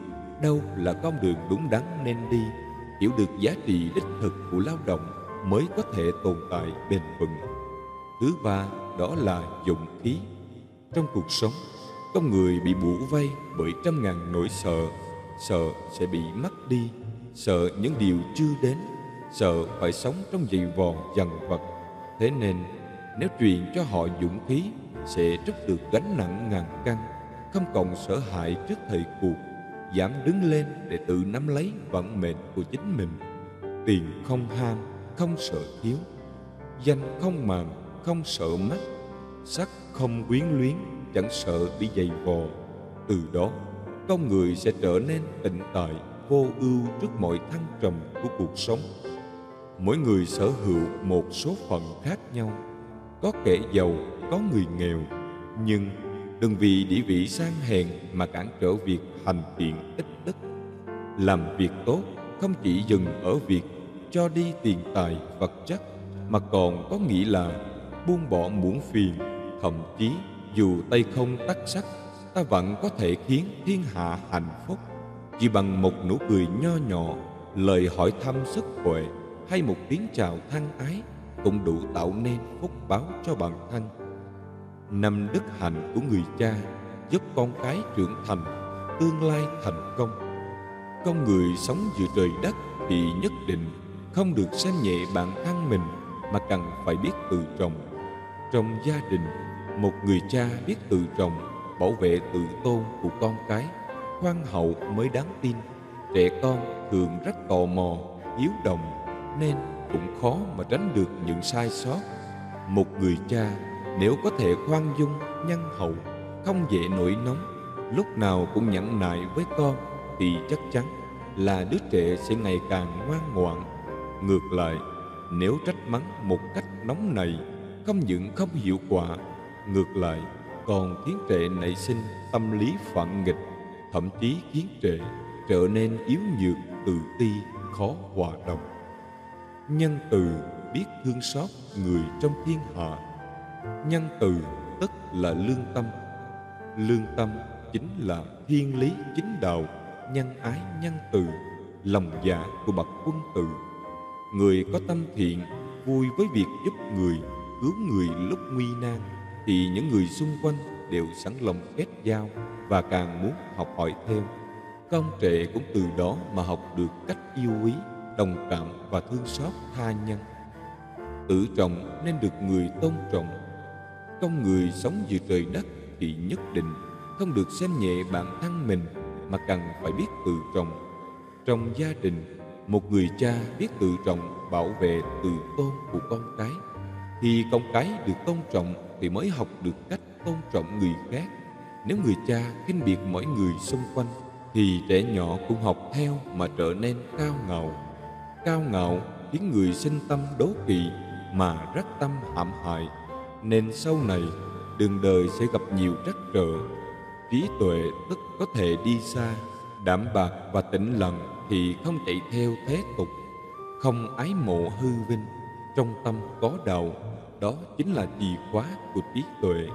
A: đâu là con đường đúng đắn nên đi, hiểu được giá trị đích thực của lao động, mới có thể tồn tại bền vững. Thứ ba đó là dũng khí. Trong cuộc sống, con người bị bủa vây bởi trăm ngàn nỗi sợ. Sợ sẽ bị mất đi, sợ những điều chưa đến, sợ phải sống trong dày vò dằn vặt. Thế nên nếu truyền cho họ dũng khí, sẽ trút được gánh nặng ngàn cân, không còn sợ hãi trước thời cuộc, dám đứng lên để tự nắm lấy vận mệnh của chính mình. Tiền không ham, không sợ thiếu, danh không màng, không sợ mất, sắc không quyến luyến, chẳng sợ bị dày vò. Từ đó, con người sẽ trở nên tịnh tại, vô ưu trước mọi thăng trầm của cuộc sống. Mỗi người sở hữu một số phận khác nhau, có kẻ giàu, có người nghèo, nhưng đừng vì địa vị sang hèn mà cản trở việc hành thiện ích đức. Làm việc tốt không chỉ dừng ở việc cho đi tiền tài vật chất, mà còn có nghĩa là buông bỏ muộn phiền. Thậm chí dù tay không tắc sắt, ta vẫn có thể khiến thiên hạ hạnh phúc. Chỉ bằng một nụ cười nho nhỏ, lời hỏi thăm sức khỏe hay một tiếng chào thân ái cũng đủ tạo nên phúc báo cho bản thân. Năm đức hạnh của người cha giúp con cái trưởng thành, tương lai thành công. Con người sống giữa trời đất thì nhất định không được xem nhẹ bản thân mình, mà cần phải biết tự trọng. Trong gia đình, một người cha biết tự trọng, bảo vệ tự tôn của con cái, khoan hậu mới đáng tin. Trẻ con thường rất tò mò, hiếu động, nên cũng khó mà tránh được những sai sót. Một người cha nếu có thể khoan dung, nhân hậu, không dễ nổi nóng, lúc nào cũng nhẫn nại với con, thì chắc chắn là đứa trẻ sẽ ngày càng ngoan ngoãn. Ngược lại, nếu trách mắng một cách nóng nảy, không những không hiệu quả, ngược lại còn khiến trẻ nảy sinh tâm lý phản nghịch, thậm chí khiến trẻ trở nên yếu nhược, tự ti, khó hòa đồng. Nhân từ biết thương xót người trong thiên hạ. Nhân từ tức là lương tâm. Lương tâm chính là thiên lý chính đạo, nhân ái nhân từ, lòng dạ của bậc quân tử. Người có tâm thiện, vui với việc giúp người, cứu người lúc nguy nan, thì những người xung quanh đều sẵn lòng kết giao và càng muốn học hỏi thêm. Con trẻ cũng từ đó mà học được cách yêu quý, đồng cảm và thương xót tha nhân. Tự trọng nên được người tôn trọng. Con người sống giữa trời đất thì nhất định không được xem nhẹ bản thân mình, mà cần phải biết tự trọng. Trong gia đình, một người cha biết tự trọng, bảo vệ tự tôn của con cái. Khi con cái được tôn trọng thì mới học được cách tôn trọng người khác. Nếu người cha khinh biệt mọi người xung quanh, thì trẻ nhỏ cũng học theo mà trở nên cao ngạo. Cao ngạo khiến người sinh tâm đố kỵ mà rất tâm hãm hại, nên sau này đường đời sẽ gặp nhiều trắc trở. Trí tuệ tức có thể đi xa, đạm bạc và tĩnh lặng thì không chạy theo thế tục, không ái mộ hư vinh, trong tâm có đạo. Đó chính là chìa khóa của trí tuệ.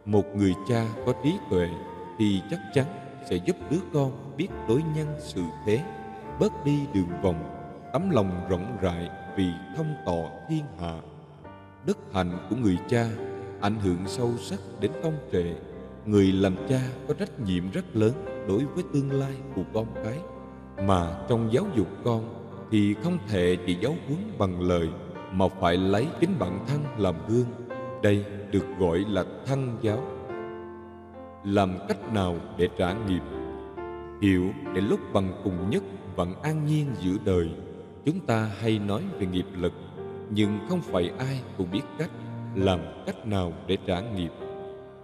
A: Một người cha có trí tuệ thì chắc chắn sẽ giúp đứa con biết đối nhân xử thế, bớt đi đường vòng, tấm lòng rộng rãi vì thông tỏ thiên hạ. Đức hạnh của người cha ảnh hưởng sâu sắc đến con trẻ. Người làm cha có trách nhiệm rất lớn đối với tương lai của con cái. Mà trong giáo dục con thì không thể chỉ giáo huấn bằng lời, mà phải lấy chính bản thân làm gương. Đây được gọi là thân giáo. Làm cách nào để trả nghiệp? Hiểu để lúc bằng cùng nhất vẫn an nhiên giữa đời. Chúng ta hay nói về nghiệp lực, nhưng không phải ai cũng biết cách làm cách nào để trả nghiệp.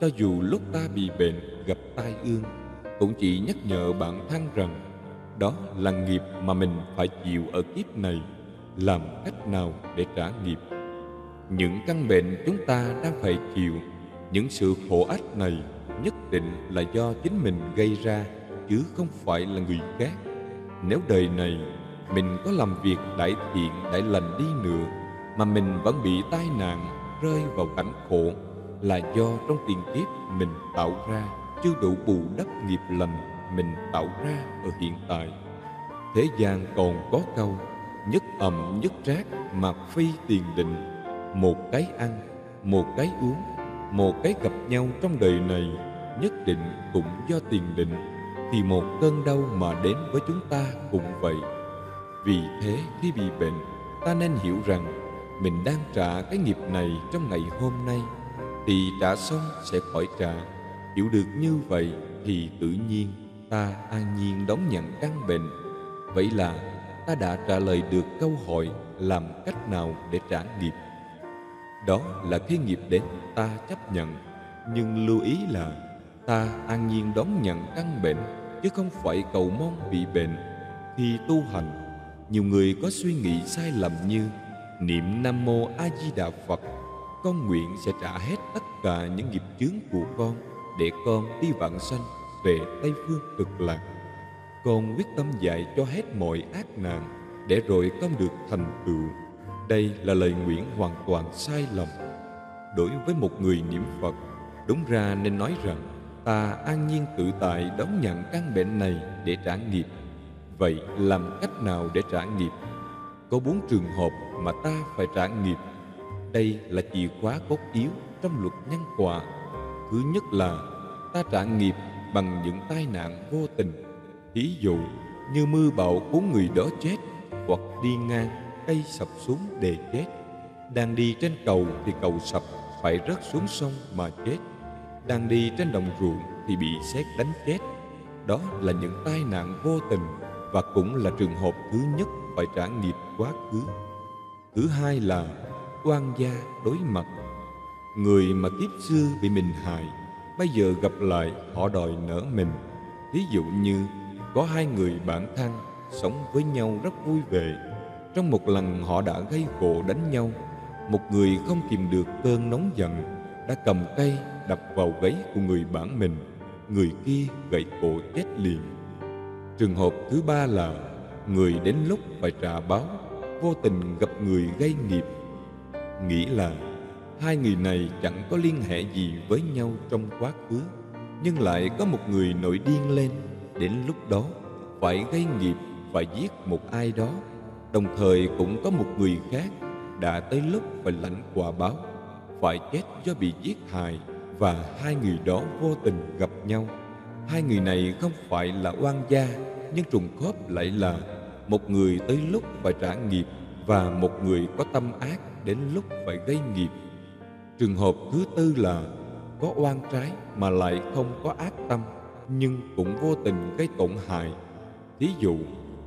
A: Cho dù lúc ta bị bệnh, gặp tai ương, cũng chỉ nhắc nhở bản thân rằng đó là nghiệp mà mình phải chịu ở kiếp này. Làm cách nào để trả nghiệp? Những căn bệnh chúng ta đang phải chịu, những sự khổ ách này nhất định là do chính mình gây ra, chứ không phải là người khác. Nếu đời này mình có làm việc đại thiện đại lành đi nữa mà mình vẫn bị tai nạn, rơi vào cảnh khổ, là do trong tiền kiếp mình tạo ra chưa đủ bù đắp nghiệp lành mình tạo ra ở hiện tại. Thế gian còn có câu nhất ầm nhất trác mà phi tiền định. Một cái ăn, một cái uống, một cái gặp nhau trong đời này nhất định cũng do tiền định, thì một cơn đau mà đến với chúng ta cũng vậy. Vì thế khi bị bệnh, ta nên hiểu rằng mình đang trả cái nghiệp này trong ngày hôm nay, thì trả xong sẽ khỏi trả. Chịu được như vậy thì tự nhiên ta an nhiên đón nhận căn bệnh. Vậy là ta đã trả lời được câu hỏi làm cách nào để trả nghiệp. Đó là khi nghiệp đến ta chấp nhận, nhưng lưu ý là ta an nhiên đón nhận căn bệnh, chứ không phải cầu mong bị bệnh. Khi tu hành, nhiều người có suy nghĩ sai lầm như: niệm Nam Mô A Di Đà Phật, con nguyện sẽ trả hết tất cả những nghiệp chướng của con để con đi vãng sanh về Tây Phương Cực Lạc. Con quyết tâm dạy cho hết mọi ác nạn để rồi con được thành tựu. Đây là lời nguyện hoàn toàn sai lầm. Đối với một người niệm Phật, đúng ra nên nói rằng ta an nhiên tự tại đón nhận căn bệnh này để trả nghiệp. Vậy làm cách nào để trả nghiệp? Có 4 trường hợp mà ta phải trả nghiệp. Đây là chìa khóa cốt yếu trong luật nhân quả. Thứ nhất là ta trả nghiệp bằng những tai nạn vô tình. Ví dụ như mưa bão cuốn người đó chết, hoặc đi ngang cây sập xuống để chết. Đang đi trên cầu thì cầu sập phải rớt xuống sông mà chết. Đang đi trên đồng ruộng thì bị sét đánh chết. Đó là những tai nạn vô tình và cũng là trường hợp thứ nhất phải trả nghiệp quá khứ. Thứ hai là oan gia đối mặt. Người mà kiếp xưa bị mình hại, bây giờ gặp lại họ đòi nợ mình. Ví dụ như có 2 người bạn thân sống với nhau rất vui vẻ. Trong một lần họ đã gây gổ đánh nhau. Một người không kìm được cơn nóng giận, đã cầm cây đập vào gáy của người bạn mình. Người kia gãy cổ chết liền. Trường hợp thứ ba là người đến lúc phải trả báo, vô tình gặp người gây nghiệp. Nghĩ là 2 người này chẳng có liên hệ gì với nhau trong quá khứ, nhưng lại có một người nổi điên lên, đến lúc đó phải gây nghiệp, phải giết một ai đó. Đồng thời cũng có một người khác đã tới lúc phải lãnh quả báo, phải chết do bị giết hại, và 2 người đó vô tình gặp nhau. 2 người này không phải là oan gia, nhưng trùng khớp lại là một người tới lúc phải trả nghiệp và một người có tâm ác đến lúc phải gây nghiệp. Trường hợp thứ tư là có oan trái mà lại không có ác tâm, nhưng cũng vô tình gây tổn hại. Ví dụ,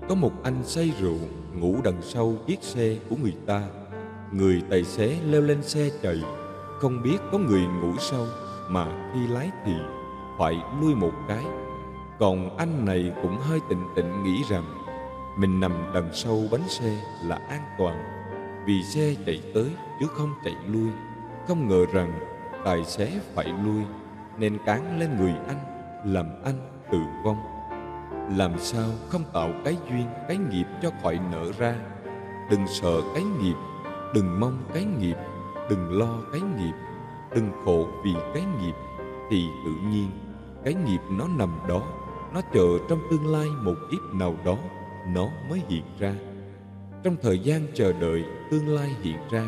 A: có một anh say rượu ngủ đằng sau chiếc xe của người ta. Người tài xế leo lên xe chạy, không biết có người ngủ sau, mà khi lái thì phải lui một cái. Còn anh này cũng hơi tịnh tịnh nghĩ rằng mình nằm đằng sau bánh xe là an toàn, vì xe chạy tới chứ không chạy lui. Không ngờ rằng tài xế phải lui, nên cán lên người anh, làm anh tự vong. Làm sao không tạo cái duyên, cái nghiệp cho khỏi nở ra. Đừng sợ cái nghiệp, đừng mong cái nghiệp, đừng lo cái nghiệp, đừng khổ vì cái nghiệp, thì tự nhiên cái nghiệp nó nằm đó, nó chờ trong tương lai một kiếp nào đó nó mới hiện ra. Trong thời gian chờ đợi tương lai hiện ra,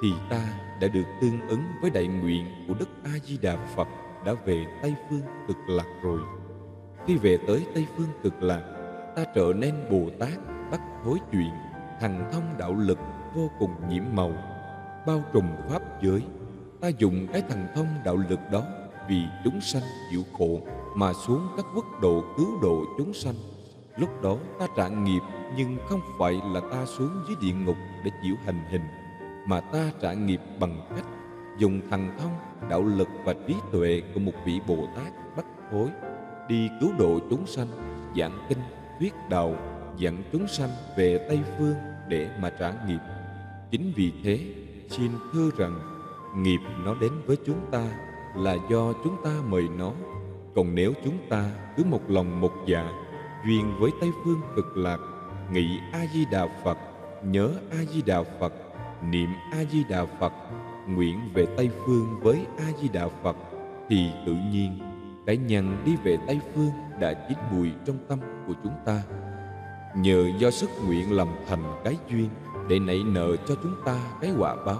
A: thì ta đã được tương ứng với đại nguyện của Đức A Di Đà Phật đã về Tây Phương Cực Lạc rồi. Khi về tới Tây Phương Cực Lạc, ta trở nên Bồ Tát Tắc Thối Chuyện, thần thông đạo lực vô cùng nhiễm màu, bao trùm pháp giới. Ta dùng cái thần thông đạo lực đó vì chúng sanh chịu khổ mà xuống các quốc độ cứu độ chúng sanh. Lúc đó ta trả nghiệp, nhưng không phải là ta xuống dưới địa ngục để chịu hành hình, mà ta trả nghiệp bằng cách dùng thần thông, đạo lực và trí tuệ của một vị Bồ Tát Bất Thối đi cứu độ chúng sanh, giảng kinh, thuyết đạo, dẫn chúng sanh về Tây Phương để mà trả nghiệp. Chính vì thế, xin thưa rằng nghiệp nó đến với chúng ta là do chúng ta mời nó. Còn nếu chúng ta cứ một lòng một dạ duyên với Tây Phương Cực Lạc, nghĩ A Di Đà Phật, nhớ A Di Đà Phật, niệm A Di Đà Phật, nguyện về Tây Phương với A Di Đà Phật, thì tự nhiên cái nhân đi về Tây Phương đã chín mùi trong tâm của chúng ta. Nhờ do sức nguyện làm thành cái duyên để nảy nở cho chúng ta cái quả báo.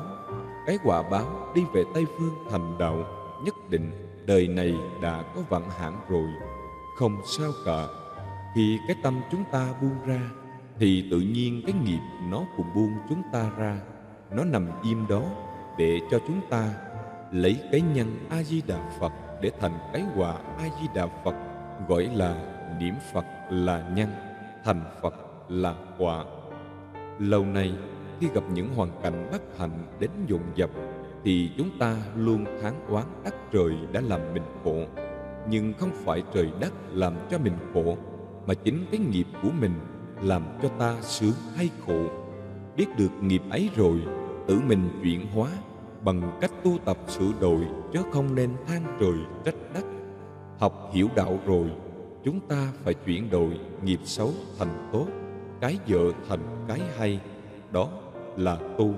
A: Cái quả báo đi về Tây Phương thành đạo, nhất định đời này đã có vận hạn rồi, không sao cả. Khi cái tâm chúng ta buông ra, thì tự nhiên cái nghiệp nó cũng buông chúng ta ra. Nó nằm im đó để cho chúng ta lấy cái nhân A Di Đà Phật để thành cái quả A Di Đà Phật, gọi là niệm Phật là nhân, thành Phật là quả. Lâu nay, khi gặp những hoàn cảnh bất hạnh đến dồn dập, thì chúng ta luôn thán oán đất trời đã làm mình khổ. Nhưng không phải trời đất làm cho mình khổ, mà chính cái nghiệp của mình làm cho ta sướng hay khổ. Biết được nghiệp ấy rồi, tự mình chuyển hóa bằng cách tu tập sửa đổi, chứ không nên than trời trách đất. Học hiểu đạo rồi, chúng ta phải chuyển đổi nghiệp xấu thành tốt, cái dở thành cái hay, đó là tu.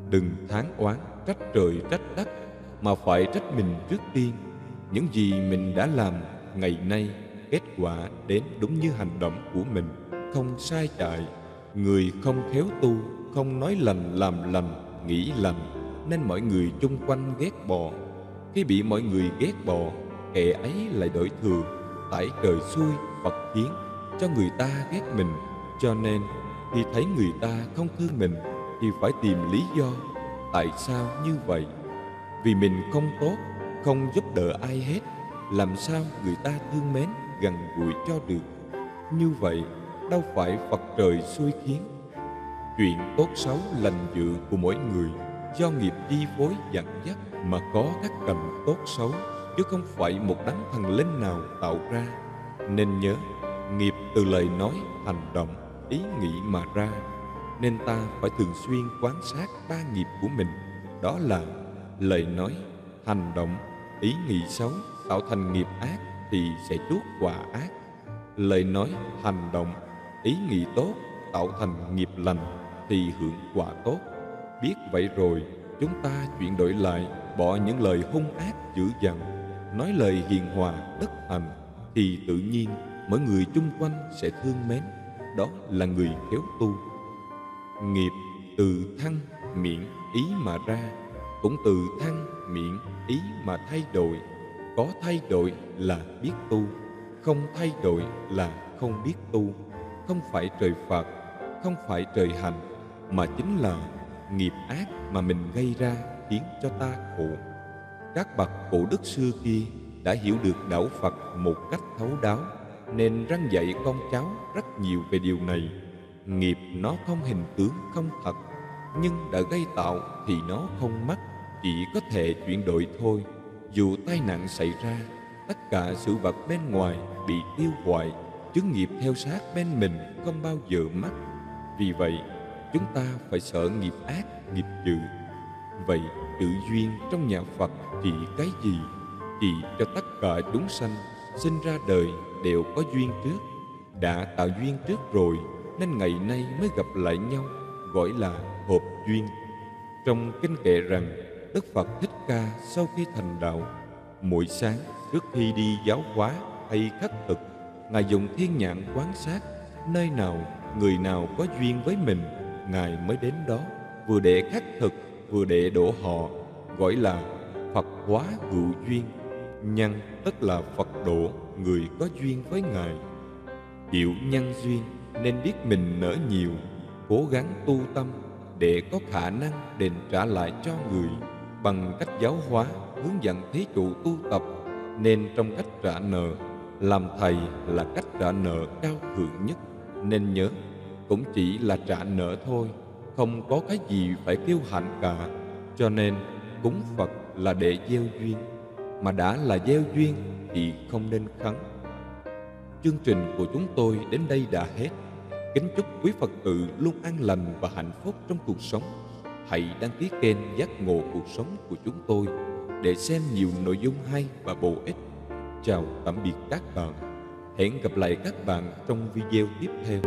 A: Đừng than oán trách trời trách đất, mà phải trách mình trước tiên. Những gì mình đã làm ngày nay, kết quả đến đúng như hành động của mình, không sai chạy. Người không khéo tu, không nói lành làm lành, nghĩ lành, nên mọi người chung quanh ghét bỏ. Khi bị mọi người ghét bỏ, kẻ ấy lại đổi thường, tại trời xui Phật khiến cho người ta ghét mình. Cho nên khi thấy người ta không thương mình thì phải tìm lý do tại sao như vậy. Vì mình không tốt, không giúp đỡ ai hết, làm sao người ta thương mến gần gũi cho được. Như vậy đâu phải Phật trời xui khiến. Chuyện tốt xấu lành dữ của mỗi người do nghiệp chi phối dẫn dắt mà có các cảnh tốt xấu, chứ không phải một đấng thần linh nào tạo ra. Nên nhớ, nghiệp từ lời nói, hành động, ý nghĩ mà ra. Nên ta phải thường xuyên quan sát ba nghiệp của mình, đó là lời nói, hành động, ý nghĩ xấu tạo thành nghiệp ác thì sẽ chuốc quả ác. Lời nói, hành động, ý nghĩ tốt tạo thành nghiệp lành thì hưởng quả tốt. Biết vậy rồi, chúng ta chuyển đổi lại, bỏ những lời hung ác dữ dằn, nói lời hiền hòa đức hạnh, thì tự nhiên mỗi người chung quanh sẽ thương mến. Đó là người khéo tu. Nghiệp từ thân miệng ý mà ra, cũng từ thân miệng ý mà thay đổi. Có thay đổi là biết tu, không thay đổi là không biết tu. Không phải trời phạt, không phải trời hành, mà chính là nghiệp ác mà mình gây ra khiến cho ta khổ. Các bậc cổ đức xưa kia đã hiểu được đạo Phật một cách thấu đáo, nên răn dạy con cháu rất nhiều về điều này. Nghiệp nó không hình tướng, không thật, nhưng đã gây tạo thì nó không mất, chỉ có thể chuyển đổi thôi. Dù tai nạn xảy ra, tất cả sự vật bên ngoài bị tiêu hoại, chứ nghiệp theo sát bên mình không bao giờ mất. Vì vậy, chúng ta phải sợ nghiệp ác, nghiệp dữ. Vậy, tự duyên trong nhà Phật chỉ cái gì? Chỉ cho tất cả chúng sanh sinh ra đời đều có duyên trước. Đã tạo duyên trước rồi, nên ngày nay mới gặp lại nhau, gọi là hợp duyên. Trong kinh kệ rằng, Đức Phật Thích Ca sau khi thành đạo, mỗi sáng trước khi đi giáo hóa hay khất thực, Ngài dùng thiên nhãn quan sát, nơi nào, người nào có duyên với mình, Ngài mới đến đó, vừa để khất thực, vừa để đổ họ, gọi là Phật hóa hữu duyên. Nhân tức là Phật độ người có duyên với Ngài. Chịu nhân duyên nên biết mình nở nhiều, cố gắng tu tâm để có khả năng đền trả lại cho người. Bằng cách giáo hóa, hướng dẫn thí chủ tu tập, nên trong cách trả nợ, làm thầy là cách trả nợ cao thượng nhất. Nên nhớ, cũng chỉ là trả nợ thôi, không có cái gì phải kiêu hãnh cả. Cho nên cúng Phật là để gieo duyên, mà đã là gieo duyên thì không nên khấn. Chương trình của chúng tôi đến đây đã hết. Kính chúc quý Phật tử luôn an lành và hạnh phúc trong cuộc sống. Hãy đăng ký kênh Giác Ngộ Cuộc Sống của chúng tôi để xem nhiều nội dung hay và bổ ích. Chào tạm biệt các bạn. Hẹn gặp lại các bạn trong video tiếp theo.